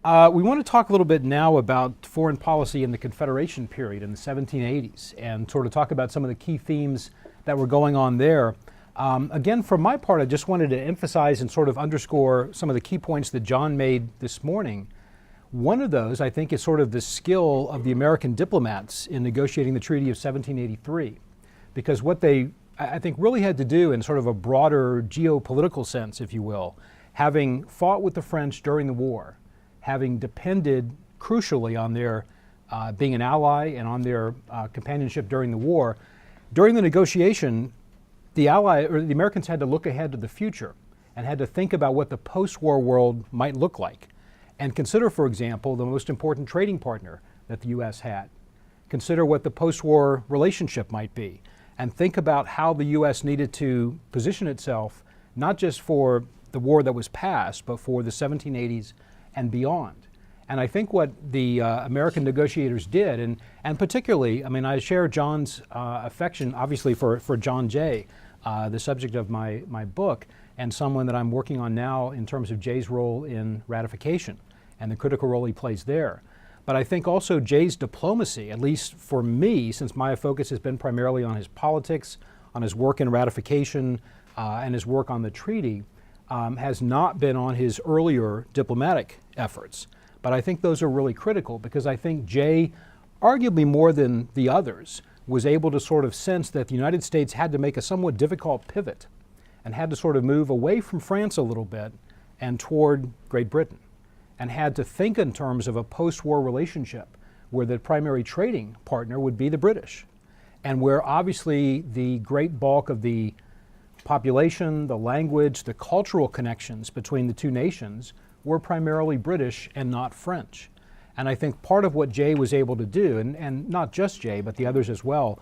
We want to talk a little bit now about foreign policy in the Confederation period in the 1780s and sort of talk about some of the key themes that were going on there. Again, for my part, I just wanted to emphasize and sort of underscore some of the key points that John made this morning. One of those, I think, is sort of the skill of the American diplomats in negotiating the Treaty of 1783, because what they, I think, really had to do in sort of a broader geopolitical sense, if you will, having fought with the French during the war, having depended crucially on their being an ally and on their companionship during the war, during the negotiation, the Americans had to look ahead to the future and had to think about what the post-war world might look like and consider, for example, the most important trading partner that the U.S. had. Consider what the post-war relationship might be and think about how the U.S. needed to position itself not just for the war that was past, but for the 1780s and beyond. And I think what the American negotiators did, and particularly, I mean, I share John's affection, obviously, for John Jay, the subject of my book, and someone that I'm working on now in terms of Jay's role in ratification and the critical role he plays there. But I think also Jay's diplomacy, at least for me, since my focus has been primarily on his politics, on his work in ratification, and his work on the treaty, has not been on his earlier diplomatic efforts. But I think those are really critical because I think Jay, arguably more than the others, was able to sort of sense that the United States had to make a somewhat difficult pivot and had to sort of move away from France a little bit and toward Great Britain, and had to think in terms of a post-war relationship where the primary trading partner would be the British, and where obviously the great bulk of the population, the language, the cultural connections between the two nations were primarily British and not French. And I think part of what Jay was able to do, and not just Jay, but the others as well,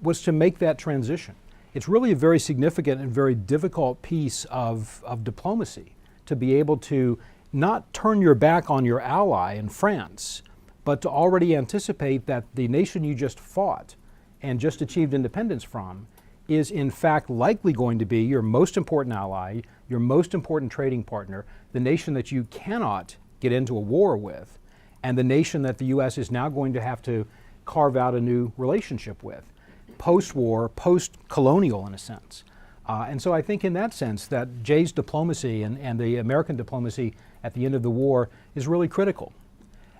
was to make that transition. It's really a very significant and very difficult piece of diplomacy to be able to not turn your back on your ally in France, but to already anticipate that the nation you just fought and just achieved independence from is in fact likely going to be your most important ally, your most important trading partner, the nation that you cannot get into a war with, and the nation that the U.S. is now going to have to carve out a new relationship with, post-war, post-colonial in a sense. And so I think in that sense that Jay's diplomacy and the American diplomacy at the end of the war is really critical.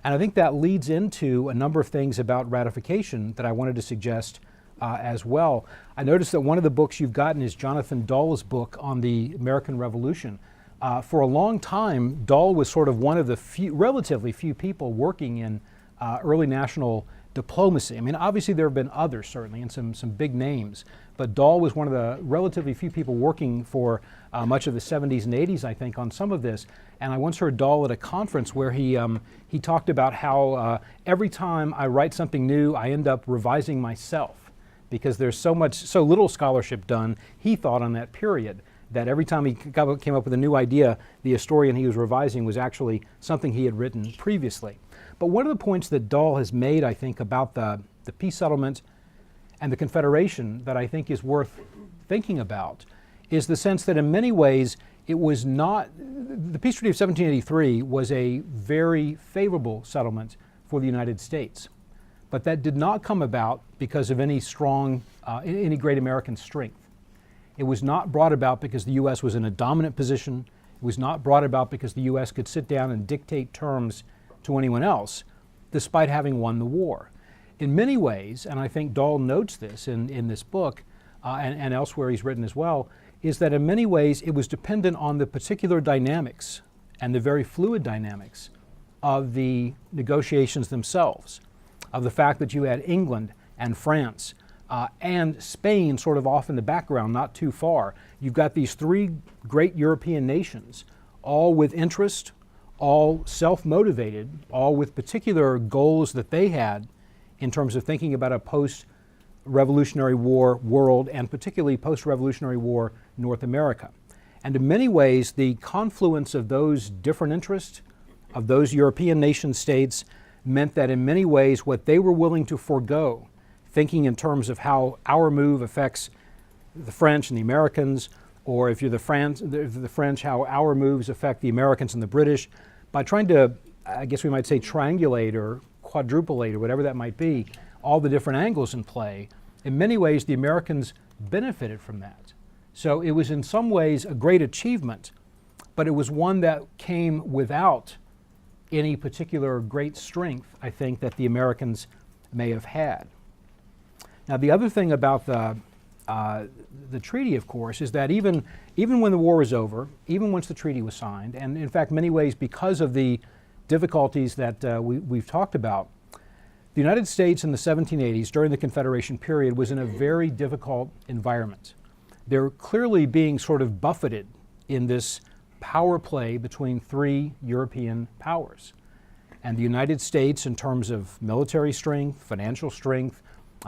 And I think that leads into a number of things about ratification that I wanted to suggest as well. I noticed that one of the books you've gotten is Jonathan Dahl's book on the American Revolution. For a long time, Dahl was sort of one of the relatively few people working in early national diplomacy. I mean, obviously there have been others certainly, and some big names, but Dahl was one of the relatively few people working for much of the 70s and 80s, I think, on some of this. And I once heard Dahl at a conference where he talked about how every time I write something new, I end up revising myself, because there's so little scholarship done, he thought, on that period, that every time he came up with a new idea, the historian he was revising was actually something he had written previously. But one of the points that Dahl has made, I think, about the peace settlement and the Confederation that I think is worth thinking about is the sense that in many ways it was not, the Peace Treaty of 1783 was a very favorable settlement for the United States. But that did not come about because of any strong, any great American strength. It was not brought about because the U.S. was in a dominant position. It was not brought about because the U.S. could sit down and dictate terms to anyone else, despite having won the war. In many ways, and I think Dahl notes this in this book, and elsewhere he's written as well, is that in many ways it was dependent on the particular dynamics and the very fluid dynamics of the negotiations themselves, of the fact that you had England and France and Spain sort of off in the background, not too far. You've got these three great European nations, all with interest, all self-motivated, all with particular goals that they had in terms of thinking about a post-Revolutionary War world, and particularly post-Revolutionary War North America. And in many ways, the confluence of those different interests, of those European nation states, meant that in many ways what they were willing to forego, thinking in terms of how our move affects the French and the Americans, or if you're the French, how our moves affect the Americans and the British, by trying to I guess we might say, triangulate or quadrupulate or whatever that might be, all the different angles in play, in many ways the Americans benefited from that. So it was in some ways a great achievement, but it was one that came without any particular great strength, I think, that the Americans may have had. Now, the other thing about the treaty, of course, is that even when the war was over, even once the treaty was signed, and in fact, many ways because of the difficulties that we've talked about, the United States in the 1780s, during the Confederation period, was in a very difficult environment. They're clearly being sort of buffeted in this power play between three European powers. And the United States, in terms of military strength, financial strength,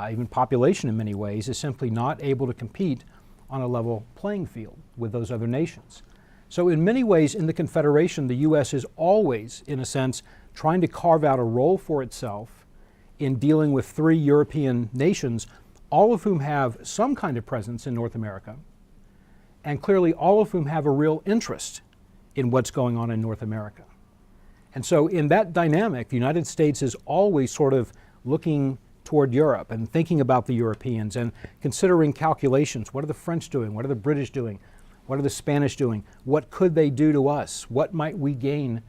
even population in many ways, is simply not able to compete on a level playing field with those other nations. So in many ways, in the Confederation, the U.S. is always, in a sense, trying to carve out a role for itself in dealing with three European nations, all of whom have some kind of presence in North America, and clearly all of whom have a real interest in what's going on in North America. And so in that dynamic, the United States is always sort of looking toward Europe and thinking about the Europeans and considering calculations. What are the French doing? What are the British doing? What are the Spanish doing? What could they do to us? What might we gain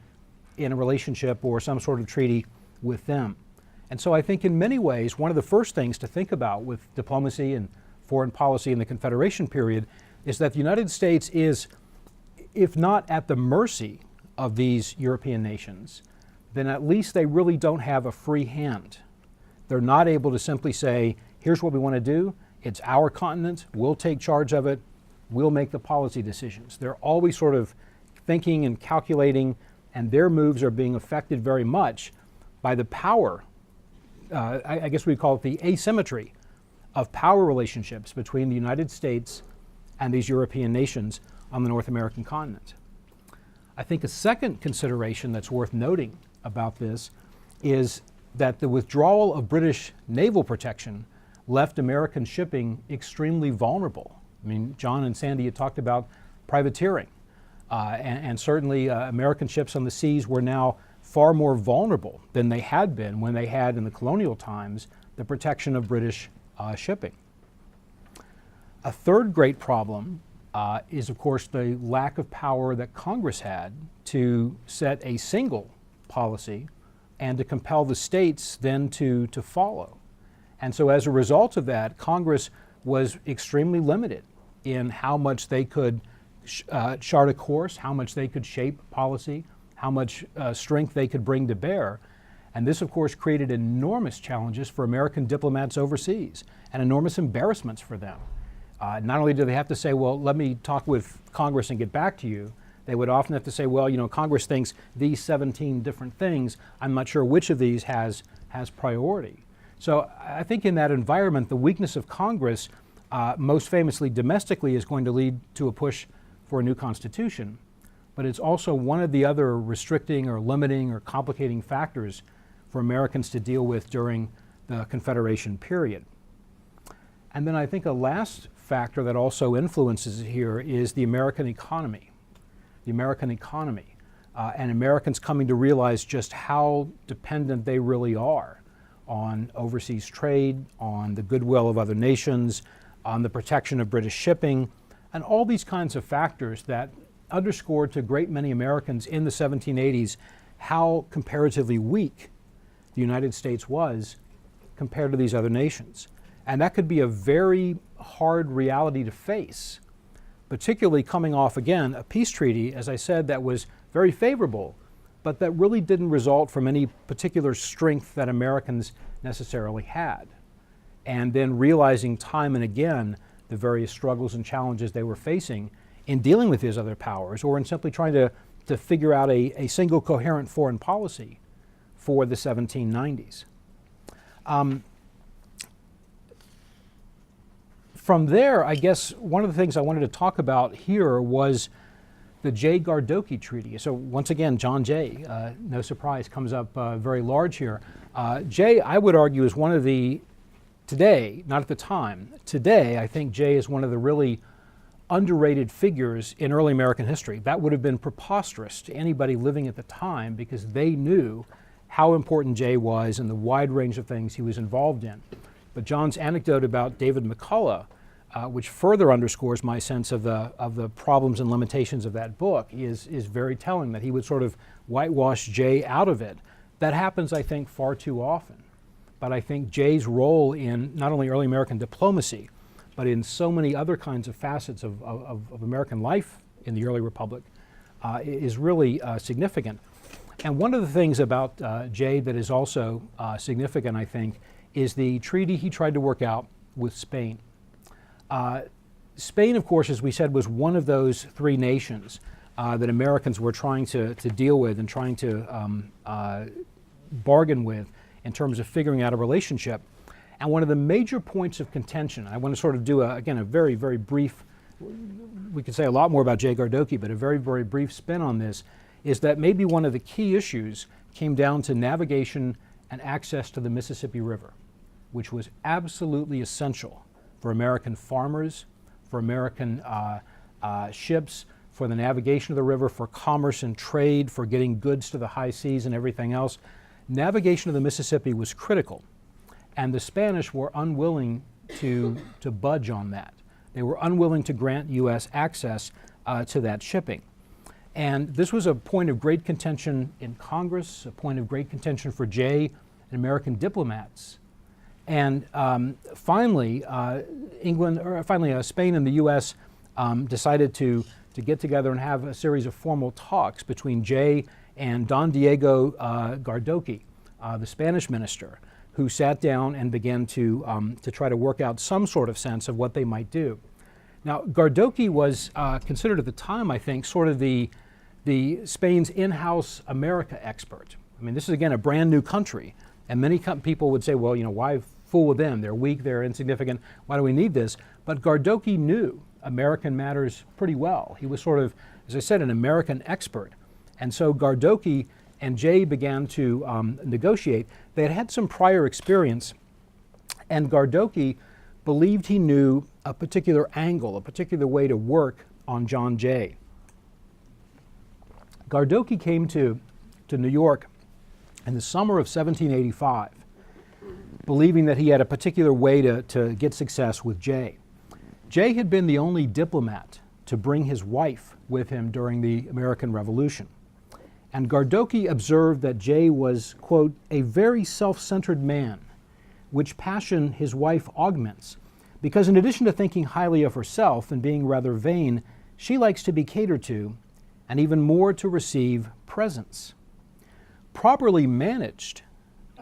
in a relationship or some sort of treaty with them? And so I think in many ways, one of the first things to think about with diplomacy and foreign policy in the Confederation period is that the United States is, if not at the mercy of these European nations, then at least they really don't have a free hand. They're not able to simply say, here's what we want to do, it's our continent, we'll take charge of it, we'll make the policy decisions. They're always sort of thinking and calculating, and their moves are being affected very much by the power, I guess we call it the asymmetry of power relationships between the United States and these European nations on the North American continent. I think a second consideration that's worth noting about this is that the withdrawal of British naval protection left American shipping extremely vulnerable. I mean, John and Sandy had talked about privateering, and certainly American ships on the seas were now far more vulnerable than they had been when they had in the colonial times the protection of British shipping. A third great problem is, of course, the lack of power that Congress had to set a single policy and to compel the states then to follow. And so as a result of that, Congress was extremely limited in how much they could chart a course, how much they could shape policy, how much strength they could bring to bear. And this, of course, created enormous challenges for American diplomats overseas and enormous embarrassments for them. Not only do they have to say, well, let me talk with Congress and get back to you, they would often have to say, well, you know, Congress thinks these 17 different things. I'm not sure which of these has priority. So I think in that environment, the weakness of Congress, most famously domestically, is going to lead to a push for a new constitution. But it's also one of the other restricting or limiting or complicating factors for Americans to deal with during the Confederation period. And then I think a last factor that also influences it here is the American economy. The American economy, and Americans coming to realize just how dependent they really are on overseas trade, on the goodwill of other nations, on the protection of British shipping, and all these kinds of factors that underscored to a great many Americans in the 1780s how comparatively weak the United States was compared to these other nations. And that could be a very hard reality to face, particularly coming off, again, a peace treaty, as I said, that was very favorable, but that really didn't result from any particular strength that Americans necessarily had. And then realizing time and again the various struggles and challenges they were facing in dealing with these other powers, or in simply trying to figure out a single coherent foreign policy for the 1790s. From there, I guess one of the things I wanted to talk about here was the Gardocki Treaty. So once again, John Jay, no surprise, comes up very large here. Jay, I would argue, is one of the, today, not at the time, today I think Jay is one of the really underrated figures in early American history. That would have been preposterous to anybody living at the time because they knew how important Jay was and the wide range of things he was involved in. But John's anecdote about David McCullough, which further underscores my sense of the problems and limitations of that book, is very telling, that he would sort of whitewash Jay out of it. That happens, I think, far too often. But I think Jay's role in not only early American diplomacy, but in so many other kinds of facets of American life in the early Republic is really significant. And one of the things about Jay that is also significant, I think, is the treaty he tried to work out with Spain. Spain, of course, as we said, was one of those three nations that Americans were trying to deal with and trying to bargain with in terms of figuring out a relationship. And one of the major points of contention, I want to sort of do, again, a very, very brief, we could say a lot more about Jay Gardocki, but a very, very brief spin on this, is that maybe one of the key issues came down to navigation and access to the Mississippi River, which was absolutely essential for American farmers, for American ships, for the navigation of the river, for commerce and trade, for getting goods to the high seas and everything else. Navigation of the Mississippi was critical, and the Spanish were unwilling to budge on that. They were unwilling to grant U.S. access to that shipping. And this was a point of great contention in Congress, a point of great contention for Jay and American diplomats. And finally, Spain and the U.S. Decided to get together and have a series of formal talks between Jay and Don Diego Gardocki, the Spanish minister, who sat down and began to try to work out some sort of sense of what they might do. Now, Gardocki was considered at the time, I think, sort of the Spain's in-house America expert. I mean, this is, again, a brand new country, and many people would say, well, you know, why fool with them? They're weak, they're insignificant, why do we need this? But Gardocki knew American matters pretty well. He was sort of, as I said, an American expert. And so Gardocki and Jay began to negotiate. They had had some prior experience, and Gardocki believed he knew a particular angle, a particular way to work on John Jay. Gardocki came to New York in the summer of 1785, believing that he had a particular way to get success with Jay. Jay had been the only diplomat to bring his wife with him during the American Revolution. And Gardocki observed that Jay was, quote, a very self-centered man, which passion his wife augments, because in addition to thinking highly of herself and being rather vain, she likes to be catered to, and even more to receive presents. Properly managed,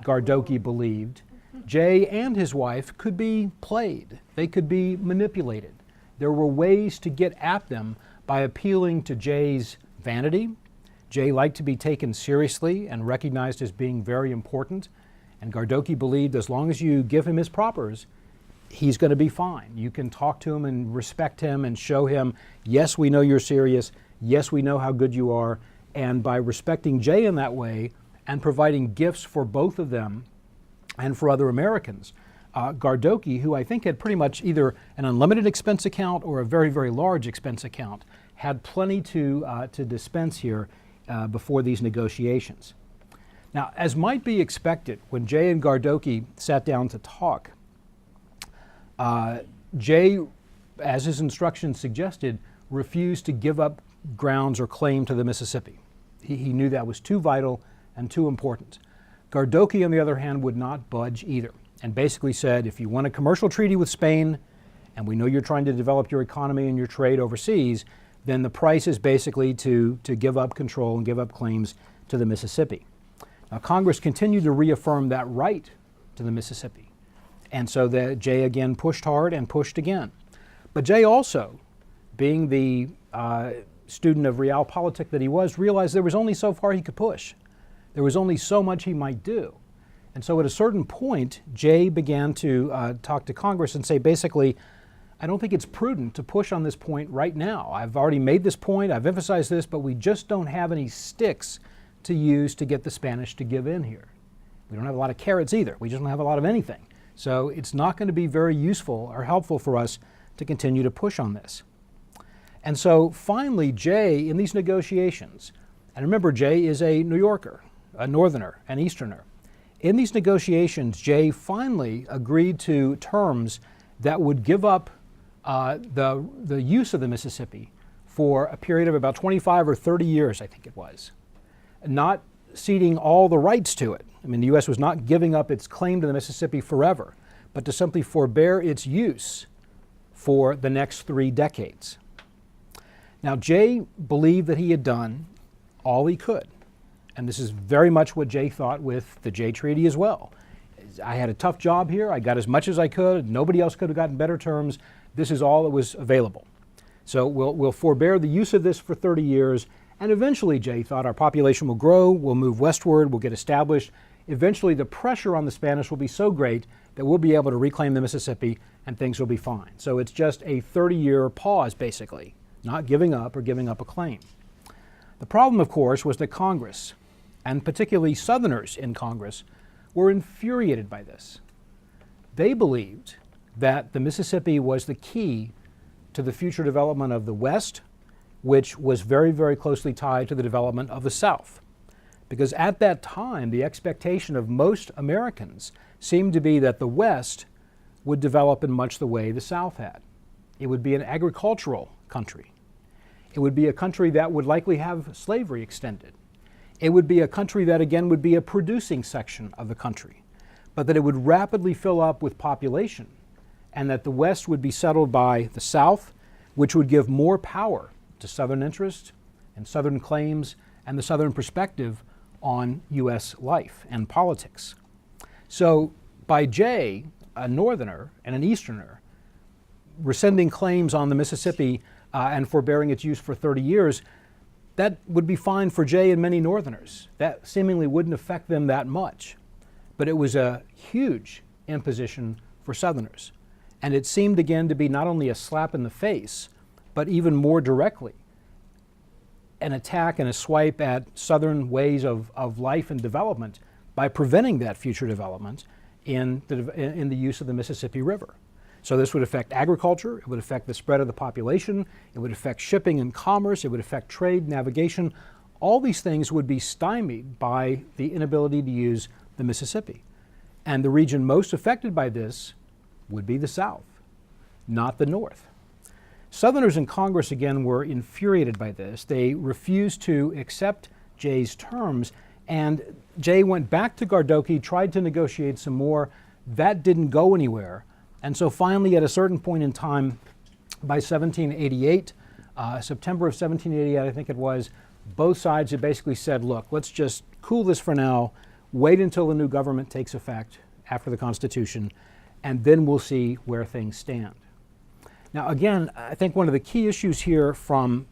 Gardocki believed, Jay and his wife could be played. They could be manipulated. There were ways to get at them by appealing to Jay's vanity. Jay liked to be taken seriously and recognized as being very important. And Gardocki believed as long as you give him his propers, he's going to be fine. You can talk to him and respect him and show him, yes, we know you're serious. Yes, we know how good you are. And by respecting Jay in that way and providing gifts for both of them and for other Americans, Gardocki, who I think had pretty much either an unlimited expense account or a very, very large expense account, had plenty to dispense here before these negotiations. Now, as might be expected, when Jay and Gardocki sat down to talk, Jay, as his instructions suggested, refused to give up grounds or claim to the Mississippi. He knew that was too vital and too important. Gardocki, on the other hand, would not budge either, and basically said, if you want a commercial treaty with Spain, and we know you're trying to develop your economy and your trade overseas, then the price is basically to give up control and give up claims to the Mississippi. Now, Congress continued to reaffirm that right to the Mississippi. And so Jay again pushed hard and pushed again. But Jay also, being the student of realpolitik that he was, realized there was only so far he could push. There was only so much he might do. And so at a certain point, Jay began to talk to Congress and say, basically, I don't think it's prudent to push on this point right now. I've already made this point, I've emphasized this, but we just don't have any sticks to use to get the Spanish to give in here. We don't have a lot of carrots either. We just don't have a lot of anything. So it's not going to be very useful or helpful for us to continue to push on this. And so finally, Jay, in these negotiations, and remember, Jay is a New Yorker, a Northerner, an Easterner. In these negotiations, Jay finally agreed to terms that would give up the use of the Mississippi for a period of about 25 or 30 years, I think it was, not ceding all the rights to it. I mean, the U.S. was not giving up its claim to the Mississippi forever, but to simply forbear its use for the next 3 decades. Now, Jay believed that he had done all he could. And this is very much what Jay thought with the Jay Treaty as well. I had a tough job here. I got as much as I could. Nobody else could have gotten better terms. This is all that was available. So we'll forbear the use of this for 30 years. And eventually, Jay thought, our population will grow, we'll move westward, we'll get established. Eventually, the pressure on the Spanish will be so great that we'll be able to reclaim the Mississippi and things will be fine. So it's just a 30-year pause, basically, not giving up or giving up a claim. The problem, of course, was that Congress, and particularly Southerners in Congress, were infuriated by this. They believed that the Mississippi was the key to the future development of the West, which was very, very closely tied to the development of the South. Because at that time, the expectation of most Americans seemed to be that the West would develop in much the way the South had. It would be an agricultural country. It would be a country that would likely have slavery extended. It would be a country that, again, would be a producing section of the country, but that it would rapidly fill up with population, and that the West would be settled by the South, which would give more power to Southern interest and Southern claims and the Southern perspective on U.S. life and politics. So by Jay, a Northerner and an Easterner, rescinding claims on the Mississippi and forbearing its use for 30 years, that would be fine for Jay and many Northerners. That seemingly wouldn't affect them that much. But it was a huge imposition for Southerners. And it seemed again to be not only a slap in the face, but even more directly an attack and a swipe at Southern ways of life and development by preventing that future development in the use of the Mississippi River. So this would affect agriculture, it would affect the spread of the population, it would affect shipping and commerce, it would affect trade, navigation. All these things would be stymied by the inability to use the Mississippi. And the region most affected by this would be the South, not the North. Southerners in Congress, again, were infuriated by this. They refused to accept Jay's terms, and Jay went back to Gardocki, tried to negotiate some more. That didn't go anywhere. And so finally, at a certain point in time, by 1788, September of 1788, I think it was, both sides had basically said, look, let's just cool this for now, wait until the new government takes effect after the Constitution, and then we'll see where things stand. Now, again, I think one of the key issues here from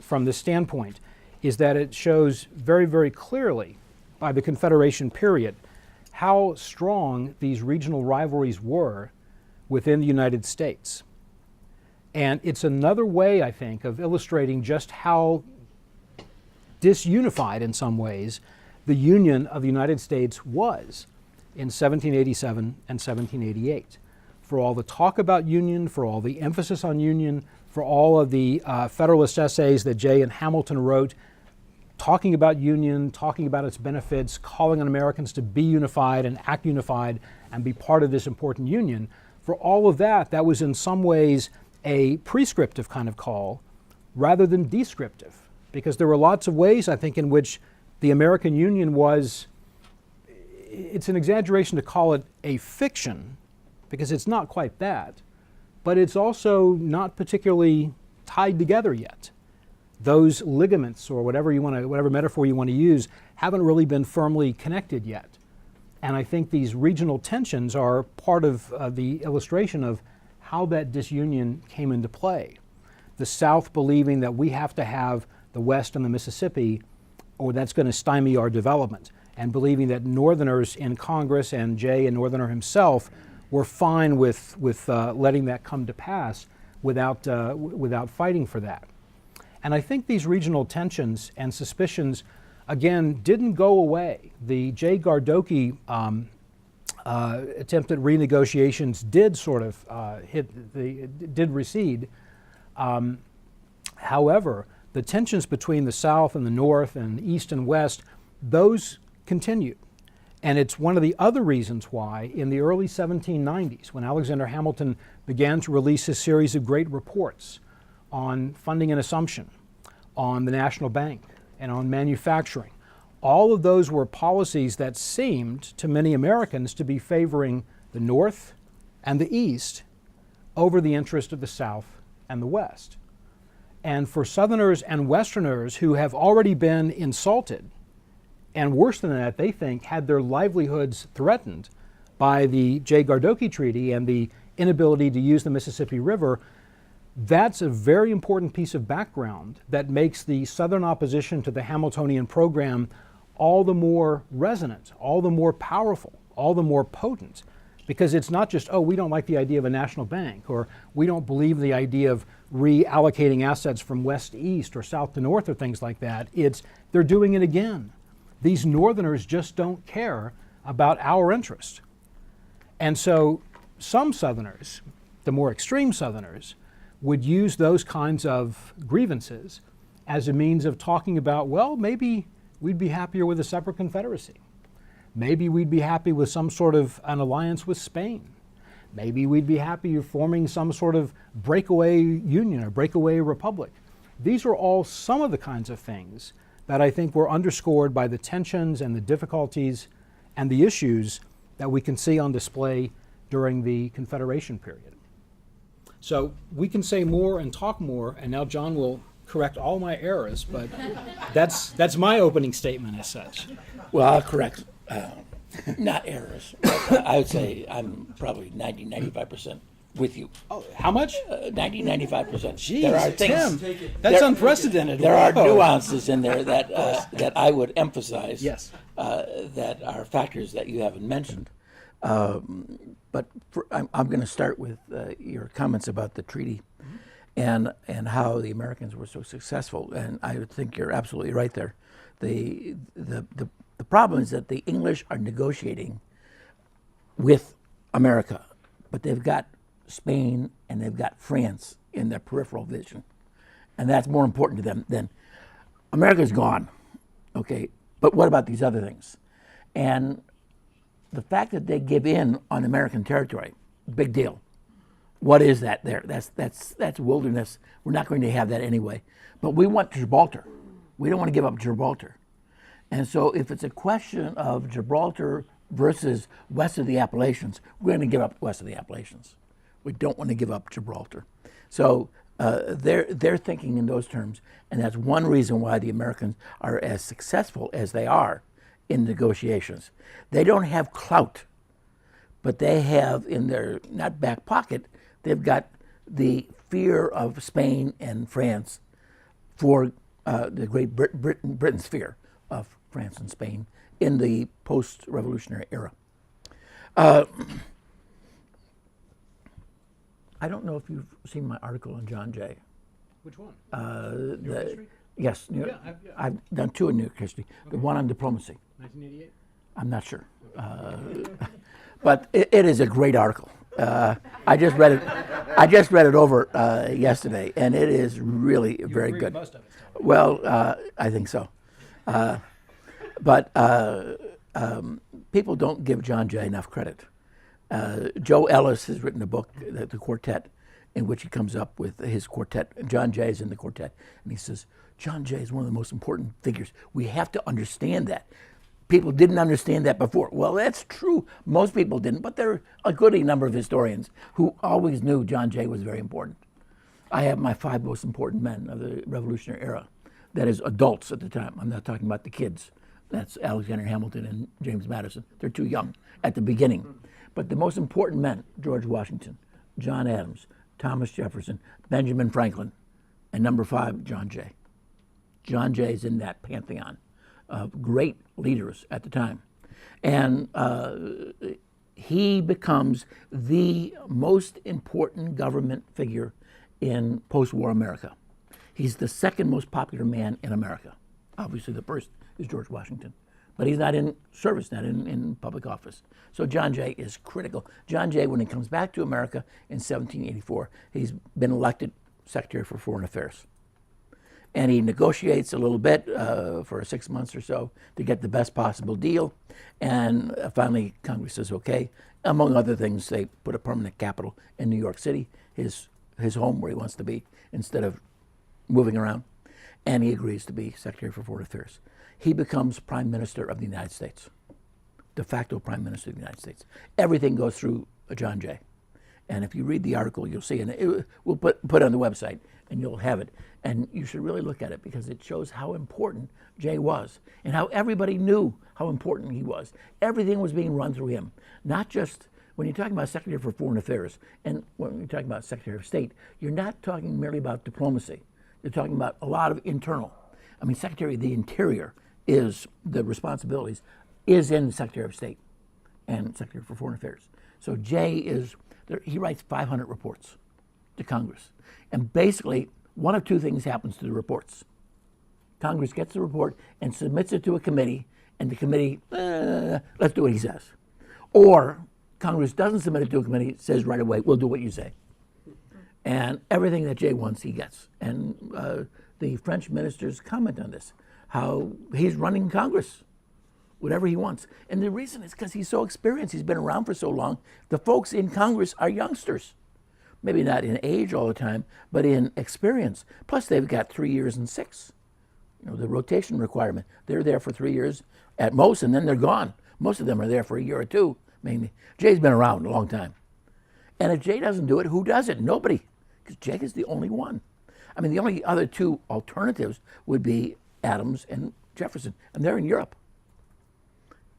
this standpoint is that it shows very, very clearly by the Confederation period how strong these regional rivalries were within the United States. And it's another way, I think, of illustrating just how disunified in some ways the Union of the United States was in 1787 and 1788. For all the talk about Union, for all the emphasis on Union, for all of the Federalist essays that Jay and Hamilton wrote, talking about Union, talking about its benefits, calling on Americans to be unified and act unified and be part of this important Union, for all of that, that was in some ways a prescriptive kind of call rather than descriptive, because there were lots of ways, I think, in which the American Union was, it's an exaggeration to call it a fiction, because it's not quite that, but it's also not particularly tied together yet. Those ligaments, or whatever metaphor you want to use, haven't really been firmly connected yet. And I think these regional tensions are part of the illustration of how that disunion came into play. The South believing that we have to have the West and the Mississippi, or that's going to stymie our development, and believing that Northerners in Congress, and Jay, a Northerner himself, were fine with letting that come to pass without fighting for that. And I think these regional tensions and suspicions, again, didn't go away. The J. Gardocki attempt at renegotiations did sort of did recede. However, the tensions between the South and the North and the East and West, those continued. And it's one of the other reasons why in the early 1790s, when Alexander Hamilton began to release a series of great reports on funding and assumption, on the National Bank, and on manufacturing, all of those were policies that seemed to many Americans to be favoring the North and the East over the interest of the South and the West. And for Southerners and Westerners who have already been insulted, and worse than that, they think had their livelihoods threatened by the Gardocki Treaty and the inability to use the Mississippi River, that's a very important piece of background that makes the Southern opposition to the Hamiltonian program all the more resonant, all the more powerful, all the more potent. Because it's not just, oh, we don't like the idea of a national bank, or we don't believe the idea of reallocating assets from west to east or south to north or things like that. It's they're doing it again. These Northerners just don't care about our interest. And so some Southerners, the more extreme Southerners, would use those kinds of grievances as a means of talking about, well, maybe we'd be happier with a separate Confederacy. Maybe we'd be happy with some sort of an alliance with Spain. Maybe we'd be happy forming some sort of breakaway union or breakaway republic. These are all some of the kinds of things that I think were underscored by the tensions and the difficulties and the issues that we can see on display during the Confederation period. So we can say more and talk more, and now John will correct all my errors, but that's my opening statement as such. Well, I'll correct, not errors. I would say I'm probably 95% with you. Oh, how much? 95%. Jeez, there are things, Tim, that's unprecedented. There are Whoa. nuances in there that I would emphasize. Yes. That are factors that you haven't mentioned. But I'm going to start with your comments about the treaty and how the Americans were so successful. And I would think you're absolutely right there. The problem is that the English are negotiating with America, but they've got Spain and they've got France in their peripheral vision. And that's more important to them than America's gone, okay? But what about these other things? And the fact that they give in on American territory, big deal. What is that there? That's wilderness. We're not going to have that anyway. But we want Gibraltar. We don't want to give up Gibraltar. And so if it's a question of Gibraltar versus west of the Appalachians, we're going to give up west of the Appalachians. We don't want to give up Gibraltar. So they're thinking in those terms, and that's one reason why the Americans are as successful as they are in negotiations. They don't have clout, but they have in their, not back pocket, they've got the fear of Spain and France for the Great Britain's fear of France and Spain in the post-revolutionary era. I don't know if you've seen my article on John Jay. Which one? New York history? Yes, I've done two in New York history. Okay. The one on diplomacy. 1988? I'm not sure. But it is a great article. I just read it over yesterday, and it is really very good. Most of it. Well, I think so. But people don't give John Jay enough credit. Joe Ellis has written a book, The Quartet, in which he comes up with his quartet. John Jay is in the quartet, and he says, John Jay is one of the most important figures. We have to understand that. People didn't understand that before. Well, that's true. Most people didn't, but there are a goodly number of historians who always knew John Jay was very important. I have my 5 most important men of the Revolutionary era. That is adults at the time. I'm not talking about the kids. That's Alexander Hamilton and James Madison. They're too young at the beginning. But the most important men, George Washington, John Adams, Thomas Jefferson, Benjamin Franklin, and number 5, John Jay. John Jay is in that pantheon of great leaders at the time. And he becomes the most important government figure in post-war America. He's the second most popular man in America. Obviously, the first is George Washington. But he's not in service, not in public office. So John Jay is critical. John Jay, when he comes back to America in 1784, he's been elected Secretary for Foreign Affairs. and he negotiates a little bit for 6 months or so to get the best possible deal, and finally Congress says okay. Among other things, they put a permanent capital in New York City, his home where he wants to be, instead of moving around, and he agrees to be Secretary for Foreign Affairs. He becomes Prime Minister of the United States, de facto Prime Minister of the United States. Everything goes through John Jay. And if you read the article, you'll see, and we'll put it on the website, and you'll have it. And you should really look at it because it shows how important Jay was and how everybody knew how important he was. Everything was being run through him. Not just when you're talking about Secretary for Foreign Affairs and when you're talking about Secretary of State, you're not talking merely about diplomacy. You're talking about a lot of internal. I mean, Secretary of the Interior is the responsibilities is in the Secretary of State and Secretary for Foreign Affairs. So Jay is, he writes 500 reports to Congress. And basically, one of two things happens to the reports. Congress gets the report and submits it to a committee, and the committee, let's do what he says. Or Congress doesn't submit it to a committee, says right away, we'll do what you say. And everything that Jay wants, he gets. And the French ministers comment on this, how he's running Congress, whatever he wants. And the reason is because he's so experienced. He's been around for so long. The folks in Congress are youngsters. Maybe not in age all the time, but in experience. Plus, they've got 3 years and 6. You know, the rotation requirement. They're there for 3 years at most, and then they're gone. Most of them are there for a year or two, mainly. Jay's been around a long time. And if Jay doesn't do it, who does it? Nobody, because Jay is the only one. I mean, the only other two alternatives would be Adams and Jefferson, and they're in Europe.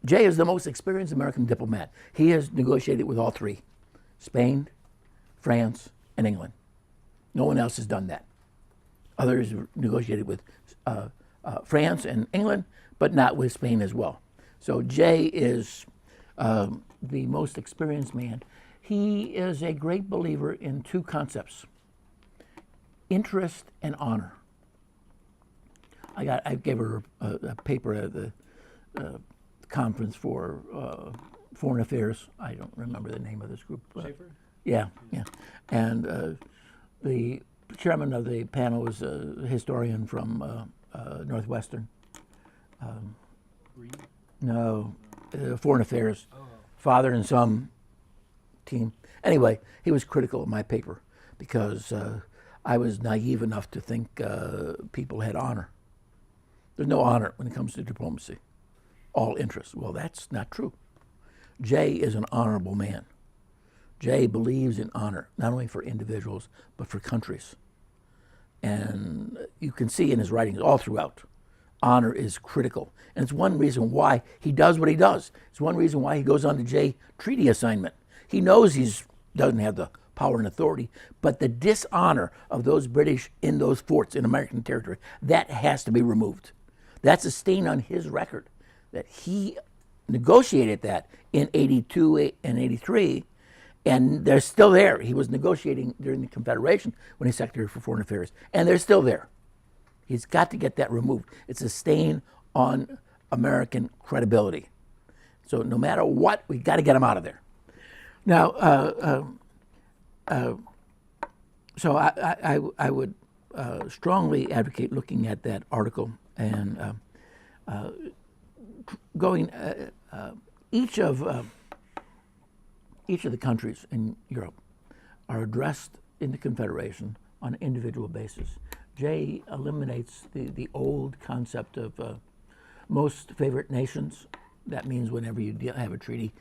Jay is the most experienced American diplomat. He has negotiated with all three, Spain, France, and England. No one else has done that. Others negotiated with France and England, but not with Spain as well. So Jay is the most experienced man. He is a great believer in two concepts, interest and honor. I gave her a paper at the conference for Foreign Affairs. I don't remember the name of this group. Schaefer? Yeah. And the chairman of the panel was a historian from Northwestern. No, Foreign Affairs, father and son team. Anyway, he was critical of my paper because I was naive enough to think people had honor. There's no honor when it comes to diplomacy. All interest. Well, that's not true. Jay is an honorable man. Jay believes in honor, not only for individuals, but for countries. And you can see in his writings all throughout, honor is critical. And it's one reason why he does what he does. It's one reason why he goes on the Jay Treaty assignment. He knows he doesn't have the power and authority, but the dishonor of those British in those forts in American territory, that has to be removed. That's a stain on his record, that he negotiated that in 82 and 83, and they're still there. He was negotiating during the Confederation when he's Secretary for Foreign Affairs, and they're still there. He's got to get that removed. It's a stain on American credibility. So no matter what, we got to get him out of there. Now, so I would strongly advocate looking at that article and going. Each of the countries in Europe are addressed in the Confederation on an individual basis. Jay eliminates the old concept of most favored nations. That means whenever you have a treaty,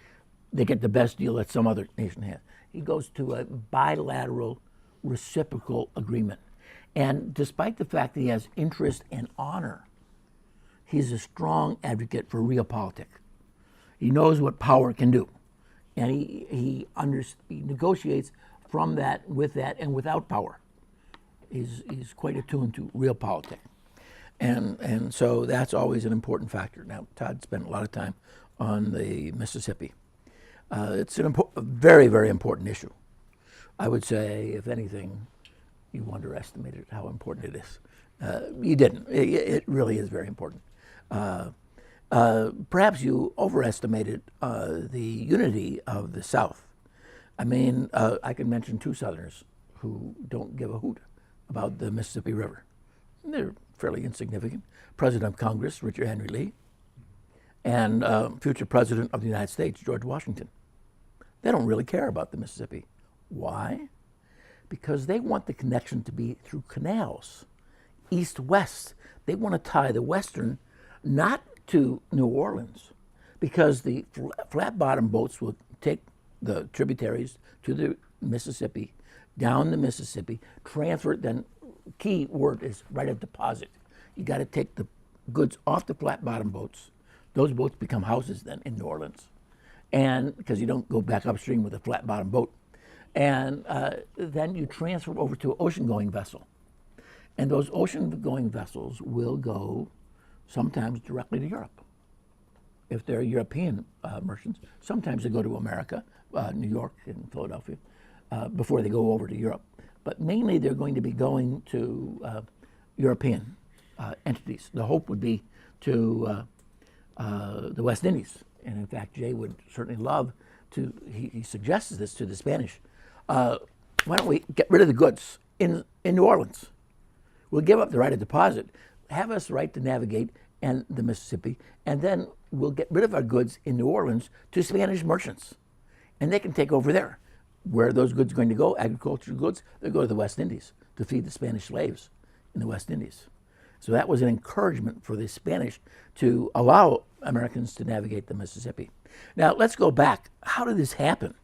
they get the best deal that some other nation has. He goes to a bilateral reciprocal agreement. And despite the fact that he has interest and honor, he's a strong advocate for realpolitik. He knows what power can do. And he negotiates from that, with that, and without power. He's quite attuned to realpolitik. And so that's always an important factor. Now, Todd spent a lot of time on the Mississippi. It's a very, very important issue. I would say, if anything, you underestimated how important it is. You didn't. It really is very important. Perhaps you overestimated the unity of the South. I mean, I can mention two Southerners who don't give a hoot about the Mississippi River. they're fairly insignificant. President of Congress, Richard Henry Lee, and future President of the United States, George Washington. They don't really care about the Mississippi. Why? Because they want the connection to be through canals, east-west. They want to tie the western not to New Orleans, because the flat-bottom boats will take the tributaries to the Mississippi, down the Mississippi, transfer it, then key word is right of deposit. You got to take the goods off the flat-bottom boats. Those boats become houses then in New Orleans, and because you don't go back upstream with a flat-bottom boat. And then you transfer over to an ocean-going vessel. And those ocean-going vessels will go sometimes directly to Europe. If they're European merchants, sometimes they go to America, New York and Philadelphia, before they go over to Europe. But mainly they're going to be going to European entities. The hope would be to the West Indies. And in fact, Jay would certainly love to, he suggests this to the Spanish, why don't we get rid of the goods in New Orleans? We'll give up the right of deposit, have us right to navigate and the Mississippi, and then we'll get rid of our goods in New Orleans to Spanish merchants. And they can take over there. Where are those goods going to go? Agricultural goods, they go to the West Indies to feed the Spanish slaves in the West Indies. So that was an encouragement for the Spanish to allow Americans to navigate the Mississippi. Now let's go back. How did this happen?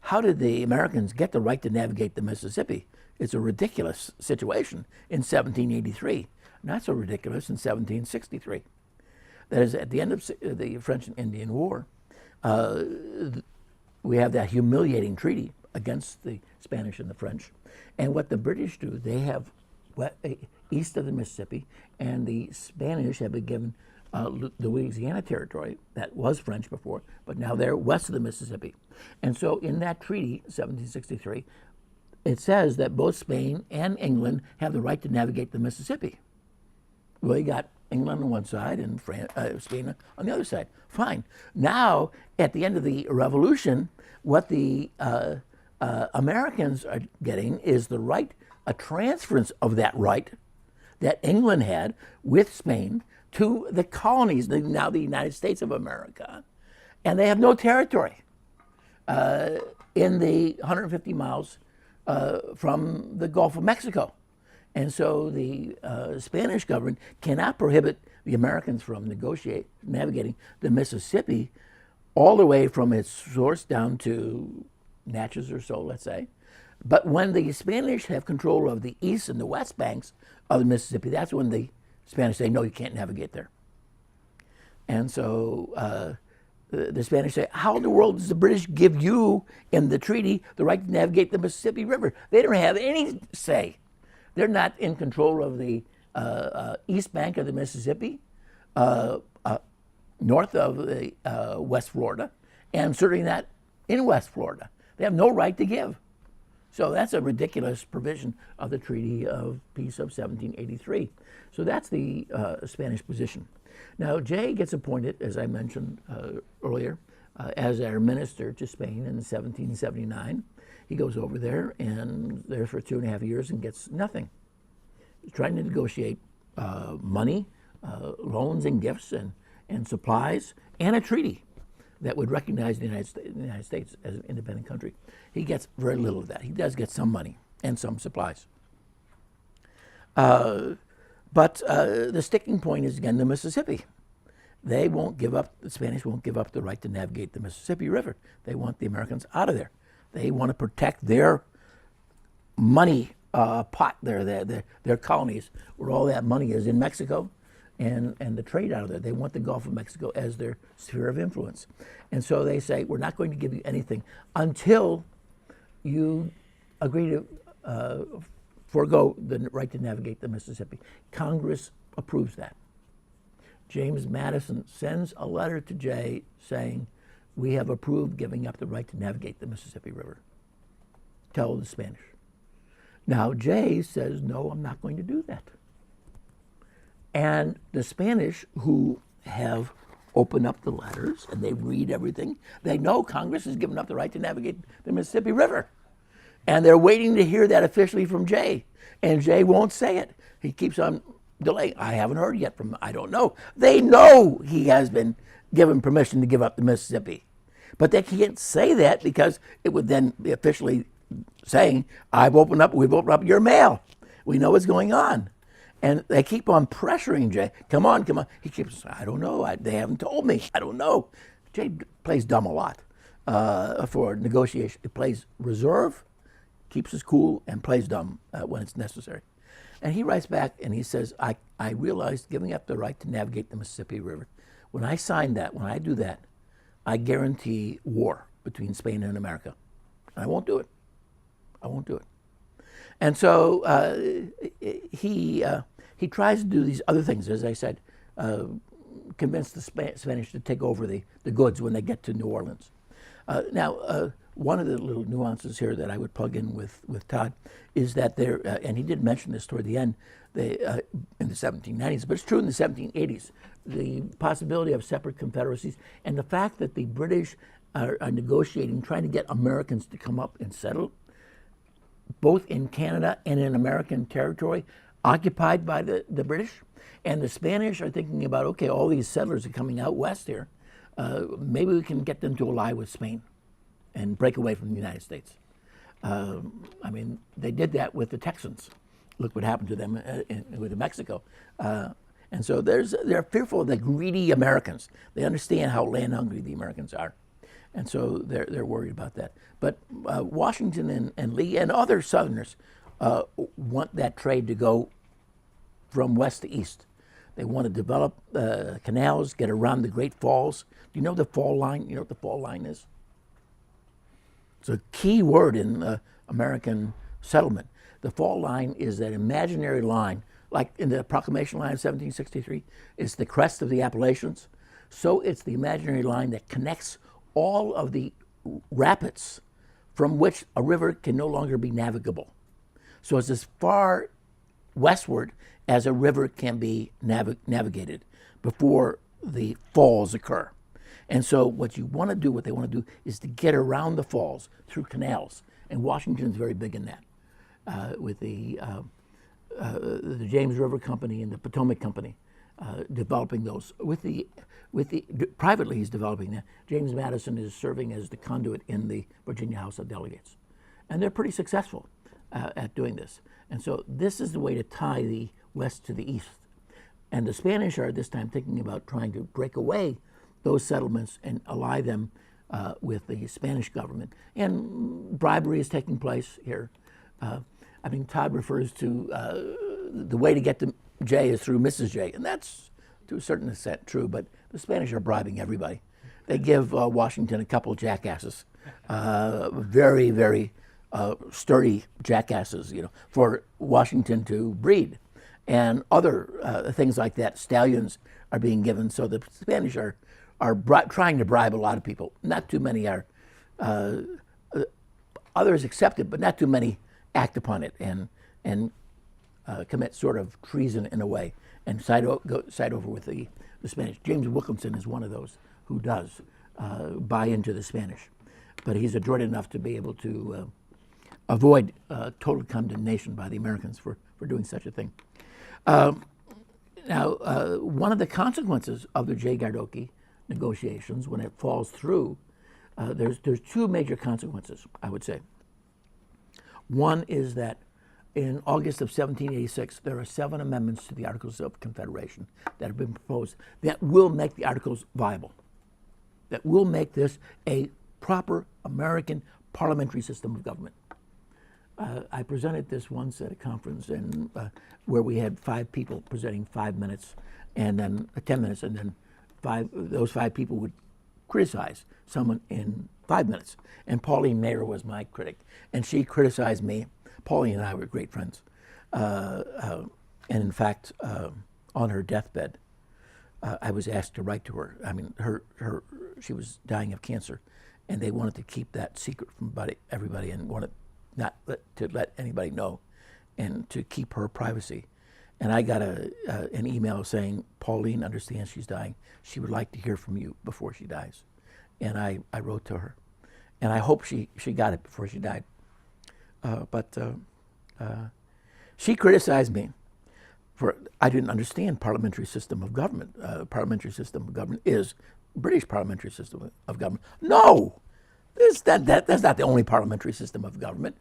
How did the Americans get the right to navigate the Mississippi? It's a ridiculous situation in 1783. Not so ridiculous in 1763. That is, at the end of the French and Indian War, we have that humiliating treaty against the Spanish and the French. And what the British do, they have east of the Mississippi, and the Spanish have been given the Louisiana territory that was French before, but now they're west of the Mississippi. And so in that treaty, 1763, it says that both Spain and England have the right to navigate the Mississippi. Well, you got England on one side and Spain on the other side. Fine. Now, at the end of the Revolution, what the Americans are getting is the right, a transference of that right that England had with Spain to the colonies, now the United States of America. And they have no territory in the 150 miles from the Gulf of Mexico. And so the Spanish government cannot prohibit the Americans from navigating the Mississippi all the way from its source down to Natchez or so, let's say. But when the Spanish have control of the east and the west banks of the Mississippi, that's when the Spanish say, no, you can't navigate there. And so the Spanish say, how in the world does the British give you in the treaty the right to navigate the Mississippi River? They don't have any say. They're not in control of the east bank of the Mississippi, north of the West Florida, and certainly not in West Florida. They have no right to give. So that's a ridiculous provision of the Treaty of Peace of 1783. So that's the Spanish position. Now, Jay gets appointed, as I mentioned earlier, as our minister to Spain in 1779. He goes over there and there for 2.5 years and gets nothing. He's trying to negotiate money, loans and gifts and supplies, and a treaty that would recognize the United States as an independent country. He gets very little of that. He does get some money and some supplies. But the sticking point is, again, the Mississippi. They won't give up, the Spanish won't give up the right to navigate the Mississippi River. They want the Americans out of there. They want to protect their money pot there, their colonies, where all that money is in Mexico, and the trade out of there. They want the Gulf of Mexico as their sphere of influence. And so they say, we're not going to give you anything until you agree to forego the right to navigate the Mississippi. Congress approves that. James Madison sends a letter to Jay saying, we have approved giving up the right to navigate the Mississippi River. Tell the Spanish. Now Jay says, no, I'm not going to do that. And the Spanish, who have opened up the letters and they read everything, they know Congress has given up the right to navigate the Mississippi River. And they're waiting to hear that officially from Jay. And Jay won't say it. He keeps on delaying. I haven't heard yet from him. I don't know. They know he has been given permission to give up the Mississippi. But they can't say that because it would then be officially saying, we've opened up your mail. We know what's going on. And they keep on pressuring Jay. Come on. He keeps saying, I don't know. They haven't told me. I don't know. Jay plays dumb a lot for negotiation. He plays reserve, keeps his cool, and plays dumb when it's necessary. And he writes back and he says, I realized giving up the right to navigate the Mississippi River. When I sign that, when I do that, I guarantee war between Spain and America. And I won't do it. I won't do it. And so he tries to do these other things, as I said, convince the Spanish to take over the goods when they get to New Orleans. Now, one of the little nuances here that I would plug in with Todd is that there, and he did mention this toward the end, in the 1790s, but it's true in the 1780s, the possibility of separate confederacies and the fact that the British are negotiating, trying to get Americans to come up and settle, both in Canada and in American territory, occupied by the British. And the Spanish are thinking about, okay, all these settlers are coming out west here. Maybe we can get them to ally with Spain and break away from the United States. I mean, they did that with the Texans. Look what happened to them with Mexico. And so they're fearful of the greedy Americans. They understand how land hungry the Americans are. And so they're worried about that. But Washington and Lee and other Southerners want that trade to go from west to east. They want to develop canals, get around the Great Falls. Do you know the fall line? You know what the fall line is? It's a key word in American settlement. The fall line is that imaginary line, like in the Proclamation line of 1763, it's the crest of the Appalachians. So it's the imaginary line that connects all of the rapids from which a river can no longer be navigable. So it's as far westward as a river can be navigated before the falls occur. And so what they want to do is to get around the falls through canals. And Washington's very big in that. With the James River Company and the Potomac Company developing those. Privately he's developing that. James Madison is serving as the conduit in the Virginia House of Delegates. And they're pretty successful at doing this. And so this is the way to tie the west to the east. And the Spanish are at this time thinking about trying to break away those settlements and ally them with the Spanish government. And bribery is taking place here. I mean, Todd refers to the way to get to Jay is through Mrs. J, and that's to a certain extent true, but the Spanish are bribing everybody. They give Washington a couple of jackasses, very, very sturdy jackasses, for Washington to breed. And other things like that, stallions are being given, so the Spanish are trying to bribe a lot of people. Not too many are, others accept it, but not too many act upon it and commit sort of treason in a way and side over with the Spanish. James Wilkinson is one of those who does buy into the Spanish, but he's adroit enough to be able to avoid total condemnation by the Americans for doing such a thing. Now, one of the consequences of the J. Gardocki negotiations, when it falls through, there's two major consequences, I would say. One is that in August of 1786, there are 7 amendments to the Articles of Confederation that have been proposed that will make the Articles viable, that will make this a proper American parliamentary system of government. I presented this once at a conference where we had 5 people presenting 5 minutes, and then 10 minutes, and then those 5 people would criticize someone in 5 minutes. And Pauline Mayer was my critic, and she criticized me. Pauline and I were great friends. And in fact, on her deathbed, I was asked to write to her. I mean, she was dying of cancer, and they wanted to keep that secret from everybody and wanted not to let anybody know and to keep her privacy. And I got an email saying, Pauline understands she's dying. She would like to hear from you before she dies. And I wrote to her. And I hope she got it before she died. But she criticized me I didn't understand parliamentary system of government. Parliamentary system of government is British parliamentary system of government. No, that's not the only parliamentary system of government,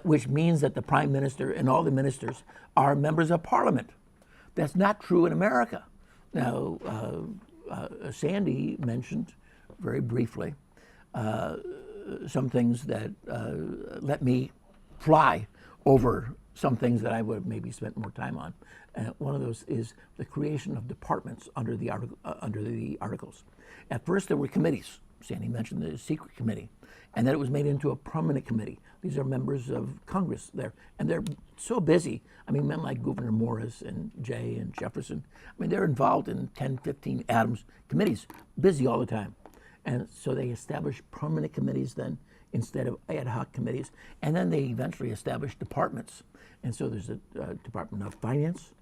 which means that the prime minister and all the ministers are members of parliament. That's not true in America. Now, Sandy mentioned very briefly some things that let me fly over some things that I would have maybe spent more time on. One of those is the creation of departments under the articles. At first, there were committees. Sandy mentioned the secret committee, and then it was made into a permanent committee. These are members of Congress there, and they're so busy. I mean, men like Gouverneur Morris and Jay and Jefferson, I mean, they're involved in 10, 15 Adams committees, busy all the time. And so they established permanent committees then instead of ad hoc committees, and then they eventually established departments. And so there's a Department of Finance,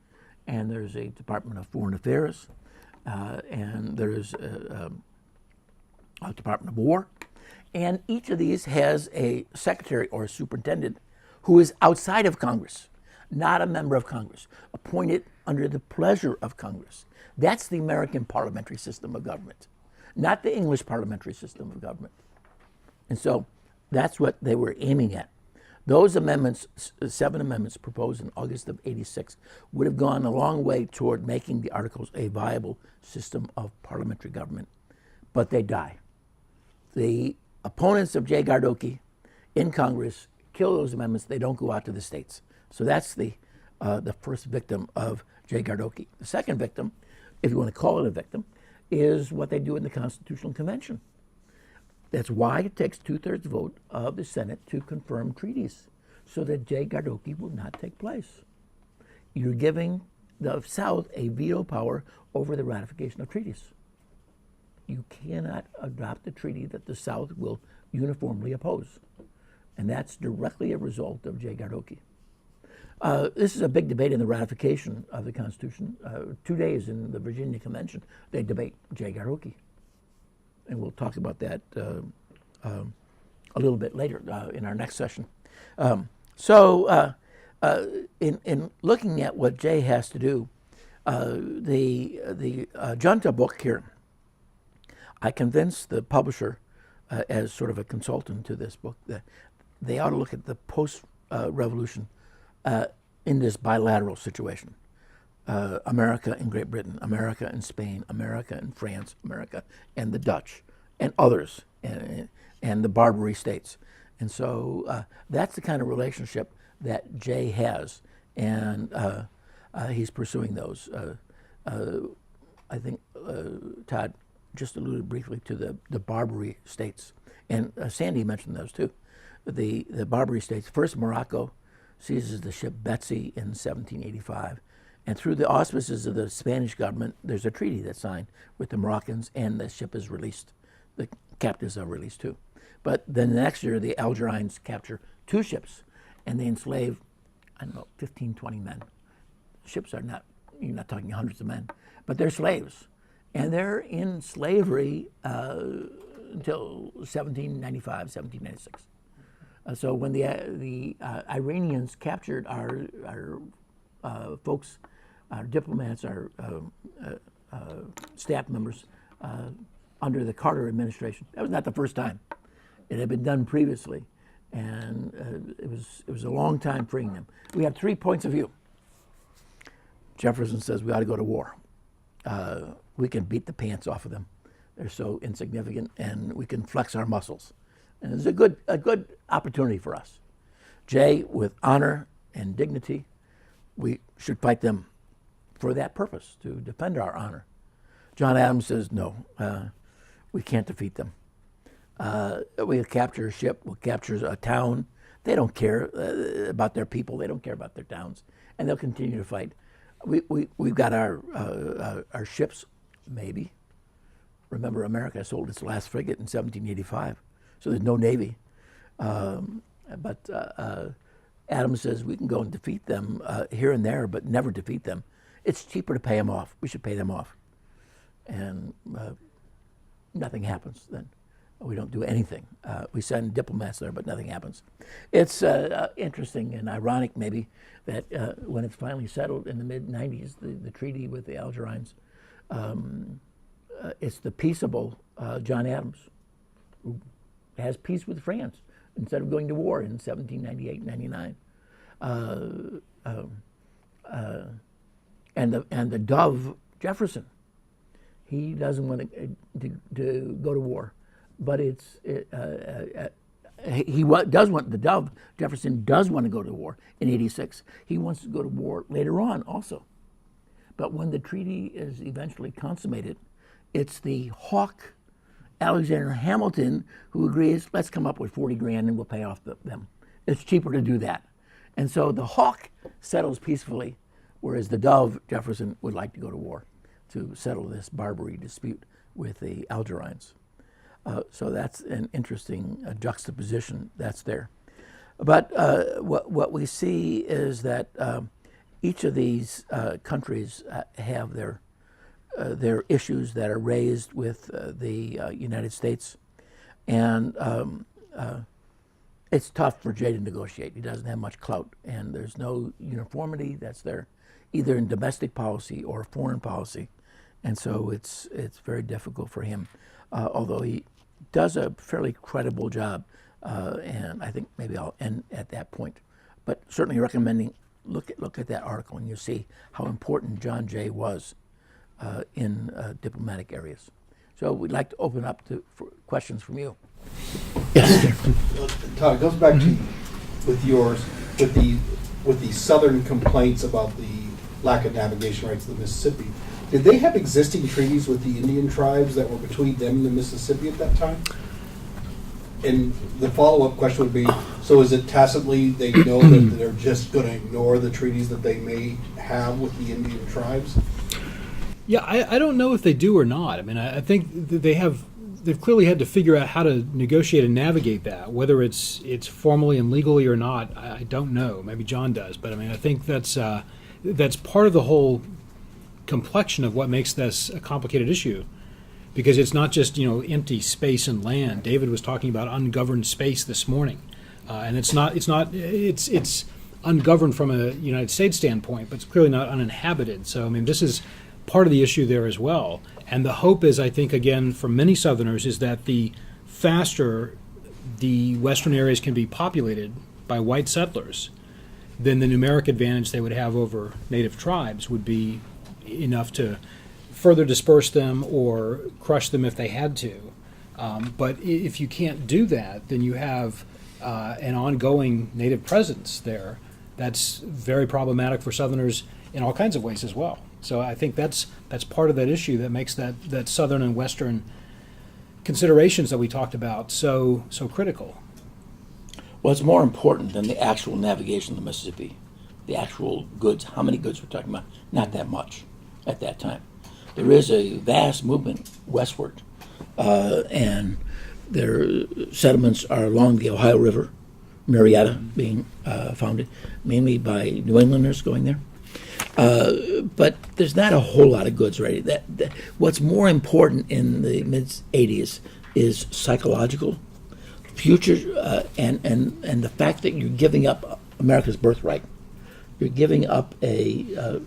and there's a Department of Foreign Affairs, and there's a Department of War. And each of these has a secretary or a superintendent who is outside of Congress, not a member of Congress, appointed under the pleasure of Congress. That's the American parliamentary system of government, not the English parliamentary system of government. And so that's what they were aiming at. Those amendments, 7 amendments proposed in August of '86, would have gone a long way toward making the Articles a viable system of parliamentary government, but they die. The opponents of J. Gardocki in Congress kill those amendments. They don't go out to the states. So that's the first victim of J. Gardocki. The second victim, if you want to call it a victim, is what they do in the Constitutional Convention. That's why it takes 2/3 vote of the Senate to confirm treaties, so that J. Gardocki will not take place. You're giving the South a veto power over the ratification of treaties. You cannot adopt a treaty that the South will uniformly oppose. And that's directly a result of J. Gardocki. This is a big debate in the ratification of the Constitution. 2 days in the Virginia Convention, they debate J. Gardocki. And we'll talk about that a little bit later in our next session. In looking at what Jay has to do, the Junta book here, I convinced the publisher as sort of a consultant to this book that they ought to look at the post-revolution in this bilateral situation. America and Great Britain, America and Spain, America and France, America and the Dutch, and others, and the Barbary states. And so that's the kind of relationship that Jay has, and he's pursuing those. I think Todd just alluded briefly to the Barbary states, and Sandy mentioned those too. The Barbary states, first Morocco seizes the ship Betsy in 1785. And through the auspices of the Spanish government, there's a treaty that's signed with the Moroccans, and the ship is released. The captives are released too. But then the next year, the Algerines capture 2 ships, and they enslave, 15, 20 men. Ships are not, you're not talking hundreds of men, but they're slaves. And they're in slavery until 1795, 1796. So when the Iranians captured our folks, our diplomats, our staff members under the Carter administration. That was not the first time. It had been done previously, and it was a long time freeing them. We have 3 points of view. Jefferson says we ought to go to war. We can beat the pants off of them. They're so insignificant, and we can flex our muscles. And it's a good opportunity for us. Jay, with honor and dignity, we should fight them for that purpose, to defend our honor. John Adams says, no, we can't defeat them. We'll capture a ship, we'll capture a town. They don't care about their people, they don't care about their towns, and they'll continue to fight. We've got our ships, maybe. Remember, America sold its last frigate in 1785, so there's no Navy. But Adams says we can go and defeat them here and there, but never defeat them. It's cheaper to pay them off. We should pay them off. And nothing happens then. We don't do anything. We send diplomats there, but nothing happens. It's interesting and ironic, maybe, that when it's finally settled in the mid-'90s, the treaty with the Algerines, it's the peaceable John Adams who has peace with France instead of going to war in 1798-99. And the dove Jefferson, he doesn't want to go to war, but does want the dove Jefferson does want to go to war in '86. He wants to go to war later on also, but when the treaty is eventually consummated, it's the hawk Alexander Hamilton who agrees, let's come up with 40 grand and we'll pay off them. It's cheaper to do that. And so the hawk settles peacefully, whereas the dove, Jefferson, would like to go to war to settle this Barbary dispute with the Algerines. So that's an interesting juxtaposition that's there. But what we see is that each of these countries have their issues that are raised with the United States, and it's tough for Jay to negotiate. He doesn't have much clout, and there's no uniformity that's there, either in domestic policy or foreign policy, and so it's very difficult for him. Although he does a fairly credible job, and I think maybe I'll end at that point. But certainly recommending look at that article, and you see how important John Jay was in diplomatic areas. So we'd like to open up for questions from you. Yes, Todd, it goes back to with the southern complaints about the lack of navigation rights of the Mississippi. Did they have existing treaties with the Indian tribes that were between them and the Mississippi at that time? And the follow-up question would be, so is it tacitly they know that they're just going to ignore the treaties that they may have with the Indian tribes? Yeah, I don't know if they do or not. I mean, I think they've clearly had to figure out how to negotiate and navigate that. Whether it's formally and legally or not, I don't know. Maybe John does, but I mean, I think that's part of the whole complexion of what makes this a complicated issue, because it's not just empty space and land. David was talking about ungoverned space this morning, and it's ungoverned from a United States standpoint, but it's clearly not uninhabited. So I mean, this is part of the issue there as well. And the hope is, I think, again, for many Southerners, is that the faster the western areas can be populated by white settlers, then the numeric advantage they would have over native tribes would be enough to further disperse them or crush them if they had to. But if you can't do that, then you have an ongoing native presence there that's very problematic for Southerners in all kinds of ways as well. So I think that's part of that issue that makes that Southern and Western considerations that we talked about so critical. Well, it's more important than the actual navigation of the Mississippi. The actual goods, how many goods we're talking about? Not that much at that time. There is a vast movement westward, and their settlements are along the Ohio River, Marietta being founded, mainly by New Englanders going there. But there's not a whole lot of goods ready. What's more important in the mid-'80s is psychological future, and the fact that you're giving up America's birthright. You're giving up a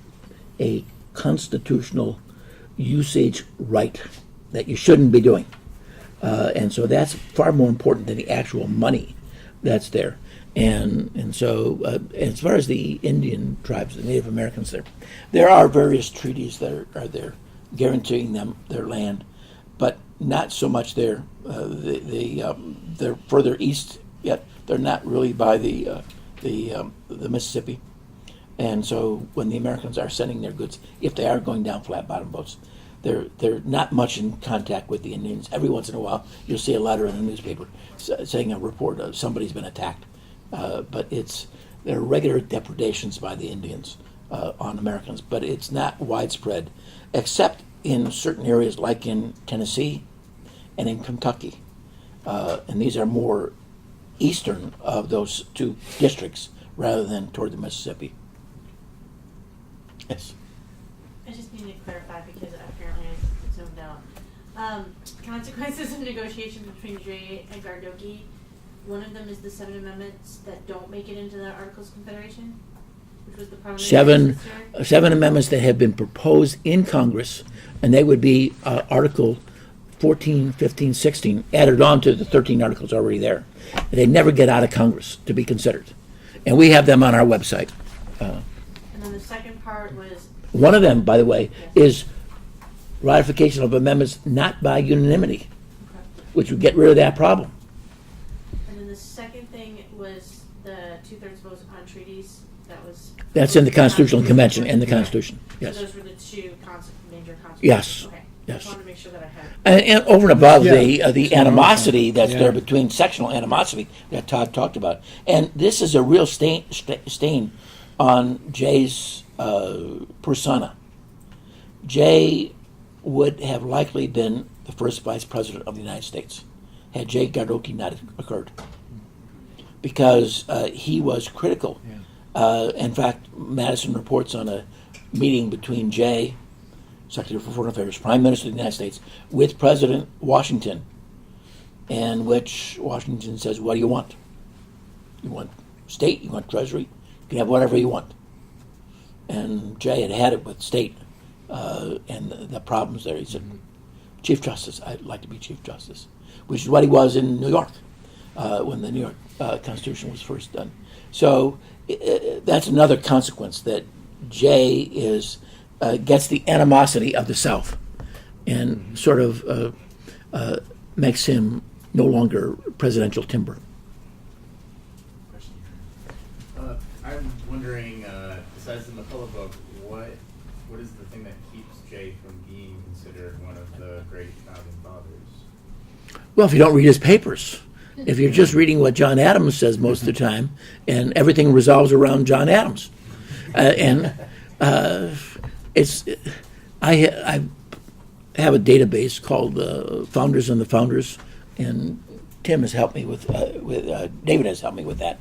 constitutional usage right that you shouldn't be doing, and so that's far more important than the actual money that's there. And so, as far as the Indian tribes, the Native Americans there are various treaties that are there guaranteeing them their land, but not so much there. They're further east yet. They're not really by the Mississippi. And so when the Americans are sending their goods, if they are going down flat-bottom boats, they're not much in contact with the Indians. Every once in a while, you'll see a letter in the newspaper saying a report of somebody's been attacked. But there are regular depredations by the Indians on Americans, but it's not widespread, except in certain areas like in Tennessee and in Kentucky. And these are more eastern of those two districts rather than toward the Mississippi. Yes. I just needed to clarify because apparently I zoned out. Consequences of negotiations between Jay and Gardocki. One of them is the 7 amendments that don't make it into the Articles of Confederation, which was the problem. Seven amendments that have been proposed in Congress, and they would be Article 14, 15, 16, added on to the 13 articles already there. They never get out of Congress to be considered. And we have them on our website. And then the second part was. One of them, by the way, is ratification of amendments not by unanimity, which would get rid of that problem. And then the second thing was the 2/3 votes on treaties. That's in the Constitutional Convention and the Constitution. Yes. So those were the two major constitutions. Yes. Okay. Yes. I just wanted to make sure that I had. And over and above Yeah. the animosity that's Yeah. there between sectional animosity that Todd talked about, and this is a real stain on Jay's persona. Jay would have likely been the first vice president of the United States had Jay Gardocki not occurred, because he was critical. In fact, Madison reports on a meeting between Jay, Secretary for Foreign Affairs, Prime Minister of the United States, with President Washington, in which Washington says, what do you want? You want state? You want treasury? You can have whatever you want. And Jay had it with state and the problems there. He said, Chief Justice, I'd like to be Chief Justice, which is what he was in New York when the New York Constitution was first done. So that's another consequence, that Jay gets the animosity of the South and sort of makes him no longer presidential timber. I'm wondering, besides the McCullough book, what is the thing that keeps Jay from being considered one of the great founding fathers? Well, if you don't read his papers, if you're just reading what John Adams says most of the time, and everything revolves around John Adams, I have a database called Founders and the Founders, and Tim has helped me with David has helped me with that,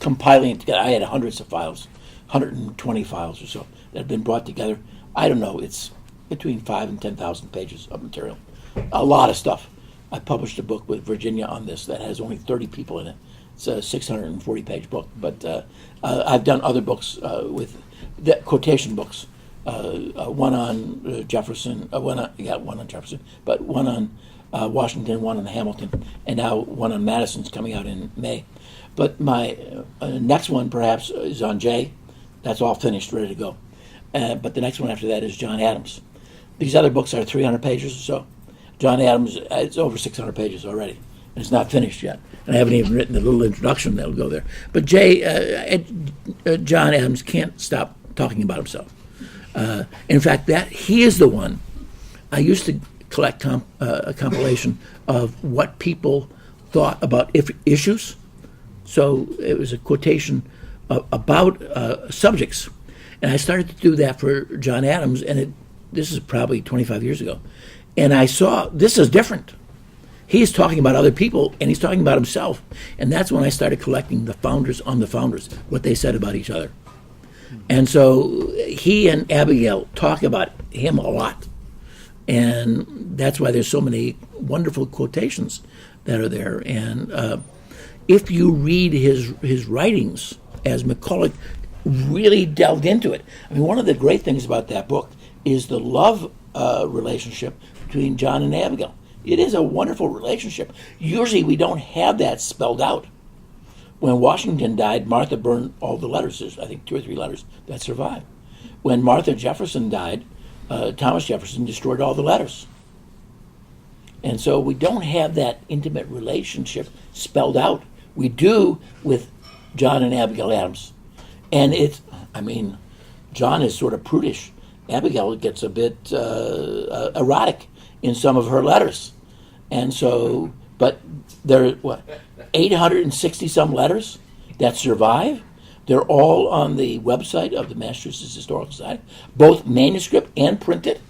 compiling it together. I had hundreds of files, 120 files or so that have been brought together. I don't know, it's between 5,000 and 10,000 pages of material, a lot of stuff. I published a book with Virginia on this that has only 30 people in it. It's a 640-page book, but I've done other books with quotation books. One on Jefferson, one on Jefferson, but one on Washington, one on Hamilton, and now one on Madison's coming out in May. But my next one perhaps is on Jay. That's all finished, ready to go. But the next one after that is John Adams. These other books are 300 pages or so. John Adams, it's over 600 pages already, and it's not finished yet. And I haven't even written the little introduction that'll go there. But John Adams can't stop talking about himself. In fact, he is the one. I used to collect a compilation of what people thought about issues. So it was a quotation about subjects. And I started to do that for John Adams, and this is probably 25 years ago. And I saw this is different. He's talking about other people, and he's talking about himself. And that's when I started collecting the founders on the founders, what they said about each other. And so he and Abigail talk about him a lot. And that's why there's so many wonderful quotations that are there. And if you read his writings, as McCullough really delved into it, I mean, one of the great things about that book is the love relationship between John and Abigail. It is a wonderful relationship. Usually we don't have that spelled out. When Washington died, Martha burned all the letters. There's, I think, 2 or 3 letters that survived. When Martha Jefferson died, Thomas Jefferson destroyed all the letters. And so we don't have that intimate relationship spelled out. We do with John and Abigail Adams. And John is sort of prudish. Abigail gets a bit erotic in some of her letters. And so, but there are, 860 some letters that survive. They're all on the website of the Massachusetts Historical Society, both manuscript and printed.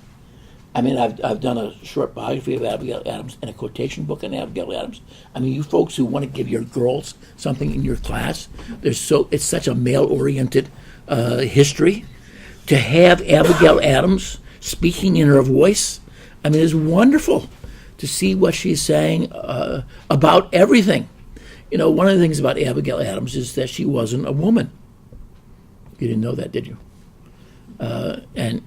I mean, I've done a short biography of Abigail Adams and a quotation book on Abigail Adams. I mean, you folks who want to give your girls something in your class, it's such a male-oriented history. To have Abigail Adams speaking in her voice, I mean, it's wonderful to see what she's saying about everything. You know, one of the things about Abigail Adams is that she wasn't a woman. You didn't know that, did you? And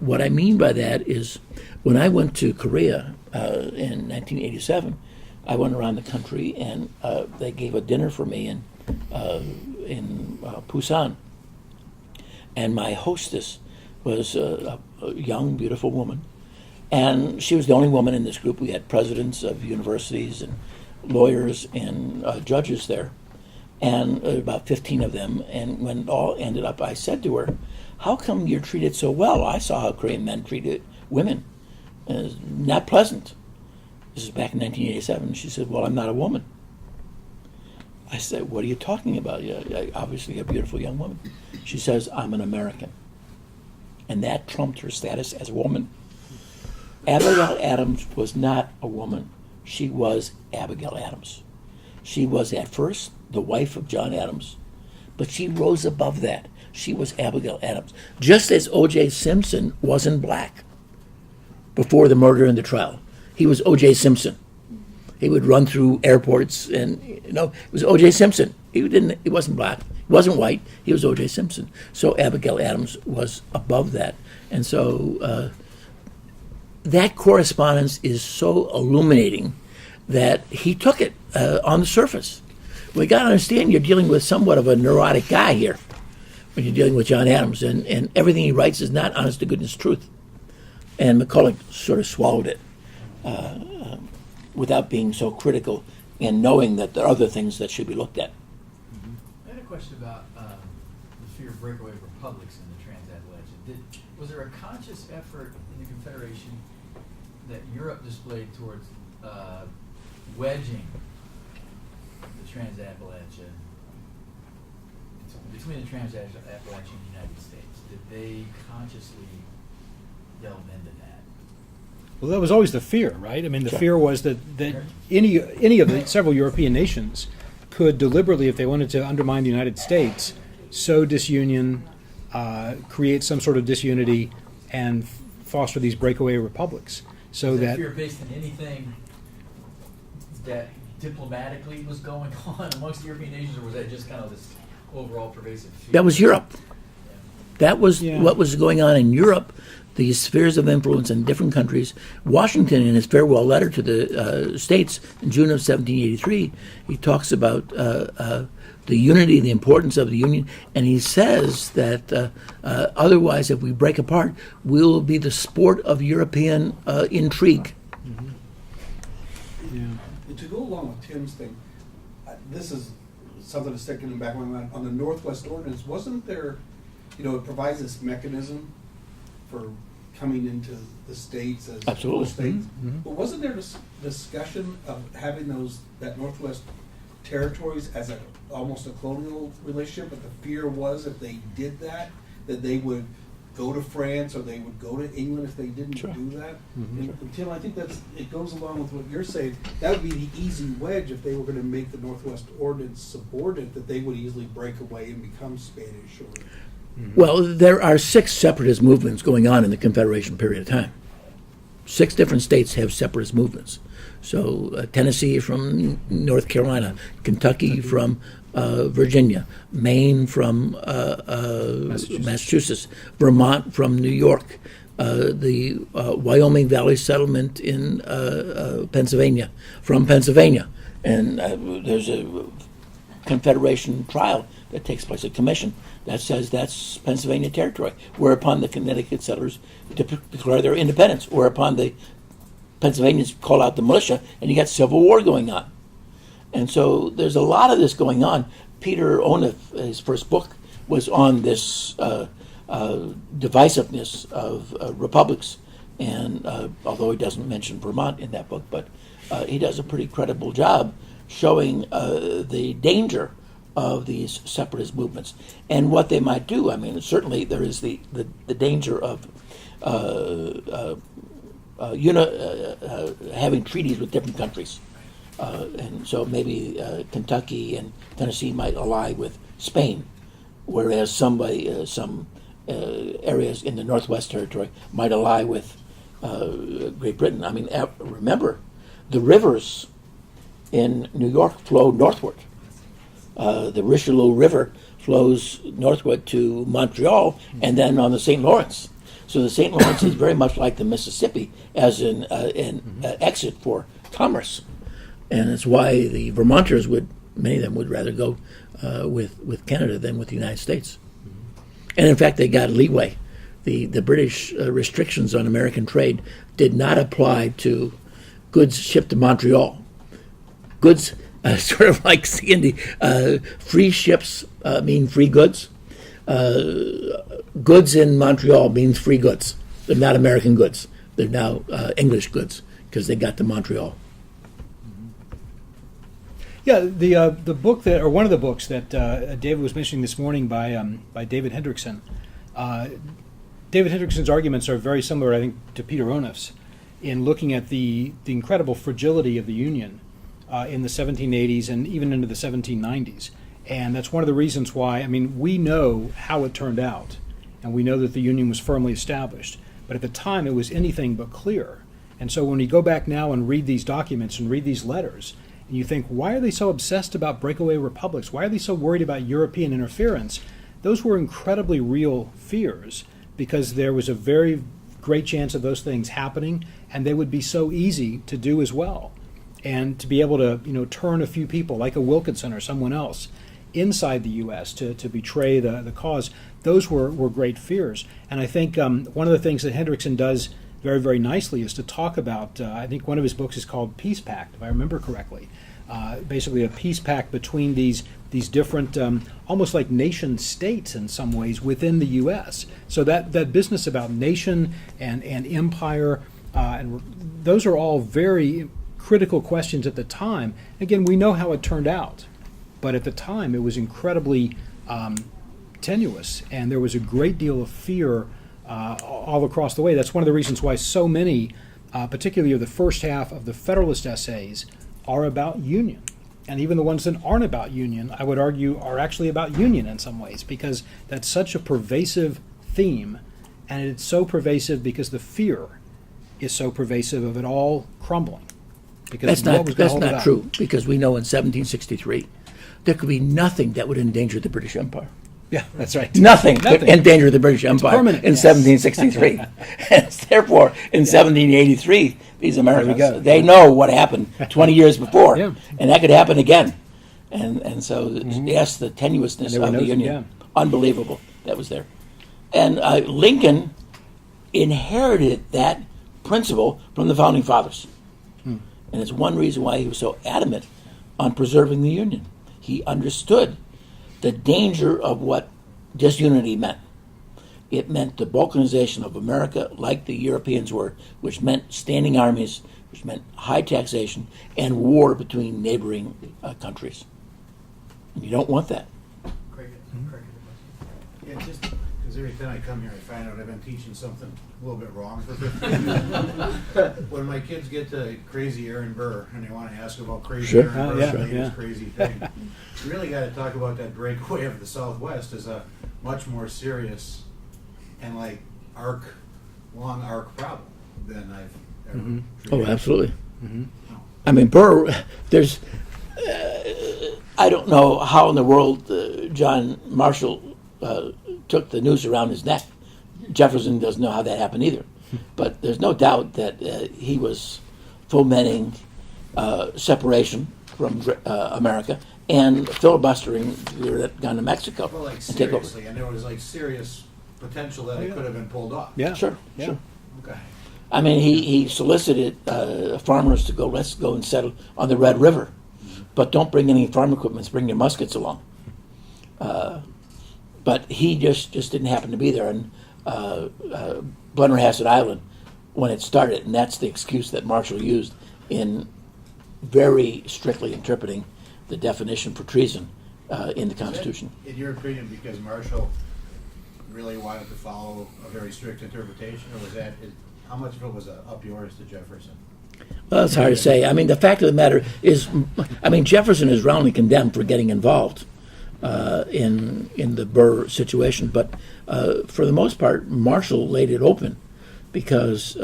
what I mean by that is when I went to Korea in 1987, I went around the country and they gave a dinner for me in Busan. And my hostess was a young, beautiful woman. And she was the only woman in this group. We had presidents of universities and lawyers and judges there, and about 15 of them. And when it all ended up, I said to her, how come you're treated so well? I saw how Korean men treated women. It's not pleasant. This is back in 1987. She said, well, I'm not a woman. I said, what are you talking about? You're obviously a beautiful young woman. She says, I'm an American. And that trumped her status as a woman. Abigail Adams was not a woman. She was Abigail Adams. She was at first the wife of John Adams, but she rose above that. She was Abigail Adams. Just as O.J. Simpson wasn't black before the murder and the trial. He was O.J. Simpson. He would run through airports and, it was O.J. Simpson. He wasn't black. He wasn't white. He was O.J. Simpson. So Abigail Adams was above that. And so that correspondence is so illuminating that he took it on the surface. We got to understand you're dealing with somewhat of a neurotic guy here when you're dealing with John Adams, and everything he writes is not honest to goodness truth. And McCulloch sort of swallowed it without being so critical and knowing that there are other things that should be looked at. I had a question about the fear of breakaway republics in the Transatlantic. Was there a conscious effort in the Confederation that Europe displayed towards wedging the Transatlantic between the Transatlantic and the United States? Did they consciously delve into that? Well, that was always the fear, right? I mean, the Sure. fear was that any of the several European nations could deliberately, if they wanted to undermine the United States, sow disunion, create some sort of disunity, and foster these breakaway republics. So Was that that fear based on anything that diplomatically was going on amongst the European nations, or was that just kind of this overall pervasive fear? That was Europe. That was Yeah. what was going on in Europe, the spheres of influence in different countries. Washington, in his farewell letter to the states in June of 1783, he talks about the unity, the importance of the Union, and he says that otherwise, if we break apart, we'll be the sport of European intrigue. yeah. And to go along with Tim's thing, this is something that's sticking in the back of my mind. On the Northwest Ordinance, wasn't there, it provides this mechanism for coming into the states as Absolutely. states. But wasn't there discussion of having that Northwest territories as almost a colonial relationship? But the fear was if they did that they would go to France or they would go to England if they didn't Sure. do that. And Tim, I think it goes along with what you're saying. That would be the easy wedge if they were going to make the Northwest Ordinance subordinate, that they would easily break away and become Spanish or. Well, there are 6 separatist movements going on in the Confederation period of time. 6 different states have separatist movements. So Tennessee from North Carolina, Kentucky from Virginia, Maine from Massachusetts, Vermont from New York, the Wyoming Valley Settlement in Pennsylvania, from Pennsylvania. And there's a Confederation trial that takes place, a commission that says that's Pennsylvania territory, whereupon the Connecticut settlers declare their independence, whereupon the Pennsylvanians call out the militia, and you got civil war going on. And so there's a lot of this going on. Peter Onuf, his first book, was on this divisiveness of republics, and although he doesn't mention Vermont in that book, but he does a pretty credible job showing the danger of these separatist movements and what they might do. I mean, certainly there is the danger of having treaties with different countries. And so maybe Kentucky and Tennessee might ally with Spain, whereas some areas in the Northwest Territory might ally with Great Britain. I mean, remember, the rivers in New York flow northward. The Richelieu River flows northward to Montreal and then on the St. Lawrence. So the St. Lawrence is very much like the Mississippi as an exit for commerce. And it's why the Vermonters many of them would rather go with Canada than with the United States. And in fact, they got leeway. The British restrictions on American trade did not apply to goods shipped to Montreal. Goods, sort of like free ships mean free goods. Goods in Montreal means free goods. They're not American goods. They're now English goods because they got to Montreal. Yeah, the book that, or one of the books that David was mentioning this morning by David Hendrickson. David Hendrickson's arguments are very similar, I think, to Peter Onuf's in looking at the incredible fragility of the Union in the 1780s and even into the 1790s. And that's one of the reasons why, I mean, we know how it turned out, and we know that the Union was firmly established. But at the time, it was anything but clear. And so when you go back now and read these documents and read these letters, and you think, why are they so obsessed about breakaway republics? Why are they so worried about European interference? Those were incredibly real fears, because there was a very great chance of those things happening, and they would be so easy to do as well. And to be able to, turn a few people, like a Wilkinson or someone else, inside the U.S. to betray the cause, those were great fears. And I think one of the things that Hendrickson does very, very nicely is to talk about, I think one of his books is called Peace Pact, if I remember correctly. Basically a peace pact between these different, almost like nation states in some ways within the U.S. So that business about nation and empire, and those are all very critical questions at the time. Again, we know how it turned out, but at the time it was incredibly tenuous, and there was a great deal of fear all across the way. That's one of the reasons why so many, particularly the first half of the Federalist essays, are about union. And even the ones that aren't about union, I would argue, are actually about union in some ways, because that's such a pervasive theme, and it's so pervasive because the fear is so pervasive of it all crumbling. Because That's not true, because we know in 1763 there could be nothing that would endanger the British Empire. Yeah, that's right. Nothing could endanger the British Empire permanent, in yes. 1763. And therefore, in 1783, these Americans, they know what happened 20 years before, Yeah. and that could happen again. And so, yes, the tenuousness never of the knows Union, again. unbelievable, that was there. And Lincoln inherited that principle from the Founding Fathers. And it's one reason why he was so adamant on preserving the Union. He understood the danger of what disunity meant. It meant the balkanization of America like the Europeans were, which meant standing armies, which meant high taxation, and war between neighboring countries. And you don't want that. Yeah, just because every time I come here, I find out I've been teaching something a little bit wrong for 15 years. When my kids get to crazy Aaron Burr and they want to ask about crazy Sure. Aaron Burr's Yeah, latest yeah. crazy thing, you really got to talk about that breakaway of the Southwest as a much more serious and long arc problem than I've ever Oh, treated. absolutely. I mean, Burr, there's, I don't know how in the world John Marshall took the noose around his neck. Jefferson doesn't know how that happened either. But there's no doubt that he was fomenting separation from America and filibustering down to Mexico Well, like and take over. seriously, and there was like serious potential that it could have been pulled off. Yeah. Sure, Yeah. sure. Okay. I mean, he solicited farmers to let's go and settle on the Red River, but don't bring any farm equipment, bring your muskets along. But he just didn't happen to be there, and Blennerhassett Island when it started, and that's the excuse that Marshall used in very strictly interpreting the definition for treason in the Constitution. In your opinion, because Marshall really wanted to follow a very strict interpretation, or was how much of it was up yours to Jefferson? Well, it's hard to say. I mean, the fact of the matter is, Jefferson is roundly condemned for getting involved in the Burr situation, but for the most part, Marshall laid it open because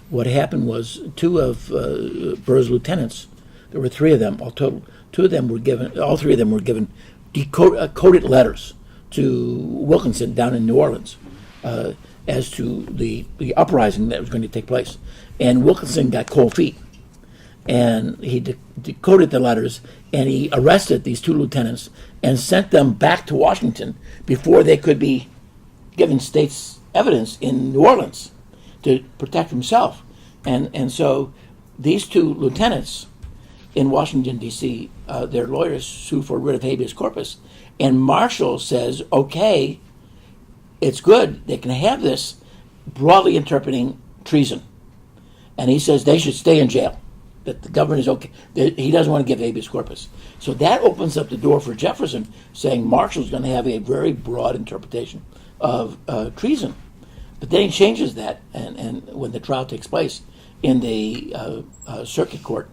what happened was two of Burr's lieutenants, there were three of them, all total, all three of them were given coded letters to Wilkinson down in New Orleans as to the uprising that was going to take place. And Wilkinson got cold feet. And he decoded the letters, and he arrested these two lieutenants and sent them back to Washington before they could be given state's evidence in New Orleans to protect himself. And so these two lieutenants in Washington, D.C., their lawyers sue for writ of habeas corpus, and Marshall says, okay, it's good, they can have this, broadly interpreting treason. And he says they should stay in jail, that the government is okay. He doesn't want to give habeas corpus. So that opens up the door for Jefferson, saying Marshall's going to have a very broad interpretation of treason. But then he changes that, and when the trial takes place in the circuit court,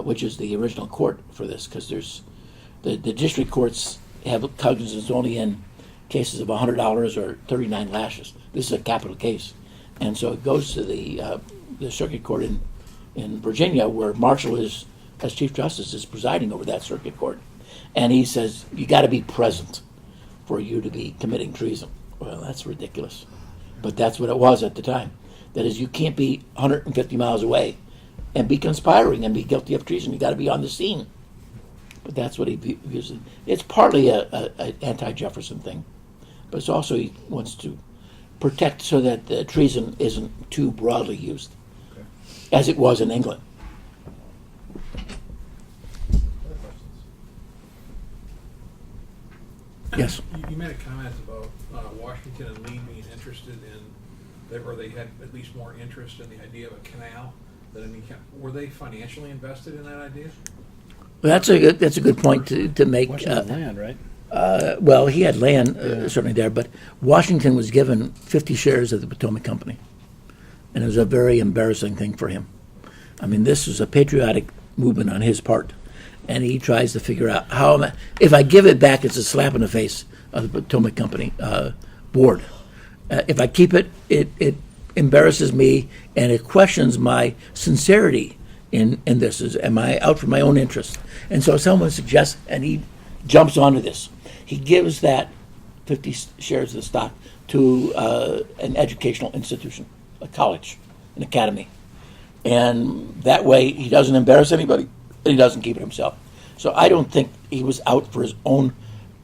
which is the original court for this, because there's the district courts have cognizance only in cases of $100 or 39 lashes. This is a capital case, and so it goes to the circuit court in Virginia, where Marshall is, as Chief Justice, is presiding over that circuit court, and he says you got to be present for you to be committing treason. Well, that's ridiculous, but that's what it was at the time. That is, you can't be 150 miles away and be conspiring and be guilty of treason. You got to be on the scene. But that's what he views it. It's partly a anti-Jefferson thing, but it's also he wants to protect so that treason isn't too broadly used, as it was in England. Other questions? Yes. You made a comment about Washington and Lee being interested in, or they had at least more interest in the idea of a canal. Were they financially invested in that idea? Well, that's a good point to make. Washington land, right? Well, he had land certainly there, but Washington was given 50 shares of the Potomac Company, and it was a very embarrassing thing for him. I mean, this was a patriotic movement on his part, and he tries to figure out if I give it back, it's a slap in the face of the Potomac Company board. If I keep it, it embarrasses me, and it questions my sincerity in this. Am I out for my own interest? And so someone suggests, and he jumps onto this. He gives that 50 shares of the stock to an educational institution, a college, an academy. And that way he doesn't embarrass anybody, and he doesn't keep it himself. So I don't think he was out for his own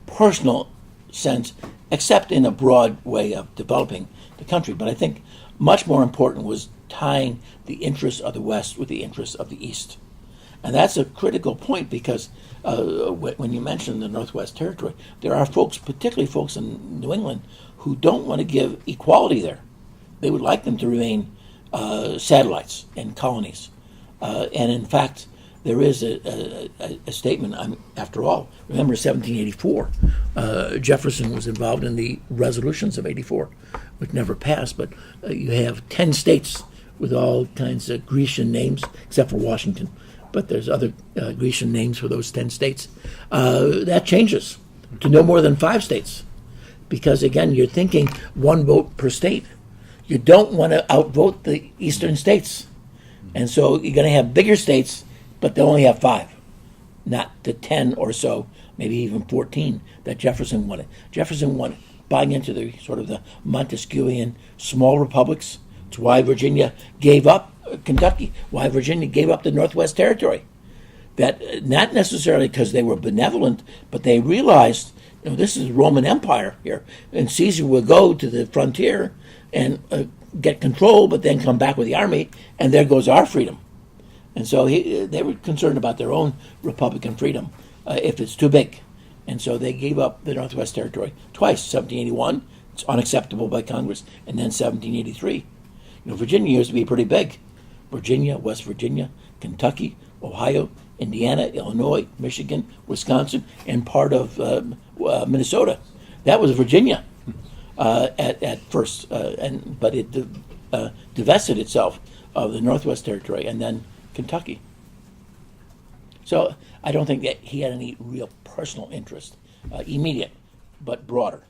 personal sense, except in a broad way of developing the country. But I think much more important was tying the interests of the West with the interests of the East. And that's a critical point, because when you mention the Northwest Territory, there are folks, particularly folks in New England, who don't want to give equality there. They would like them to remain satellites and colonies. And in fact, there is a statement, after all, remember 1784, Jefferson was involved in the resolutions of 84, which never passed, but you have 10 states with all kinds of Grecian names, except for Washington. But there's other Grecian names for those 10 states. That changes to no more than 5 states. Because, again, you're thinking one vote per state. You don't want to outvote the eastern states. And so you're going to have bigger states, but they only have 5, not the 10 or so, maybe even 14 that Jefferson wanted. Jefferson wanted, buying into the sort of the Montesquieuian small republics. It's why Virginia gave up Kentucky, why Virginia gave up the Northwest Territory. That not necessarily because they were benevolent, but they realized, this is the Roman Empire here, and Caesar would go to the frontier and get control, but then come back with the army, and there goes our freedom. And so they were concerned about their own Republican freedom if it's too big. And so they gave up the Northwest Territory twice, 1781, it's unacceptable by Congress, and then 1783. Virginia used to be pretty big. Virginia, West Virginia, Kentucky, Ohio, Indiana, Illinois, Michigan, Wisconsin, and part of Minnesota. That was Virginia at first, but it divested itself of the Northwest Territory and then Kentucky. So I don't think that he had any real personal interest, immediate, but broader.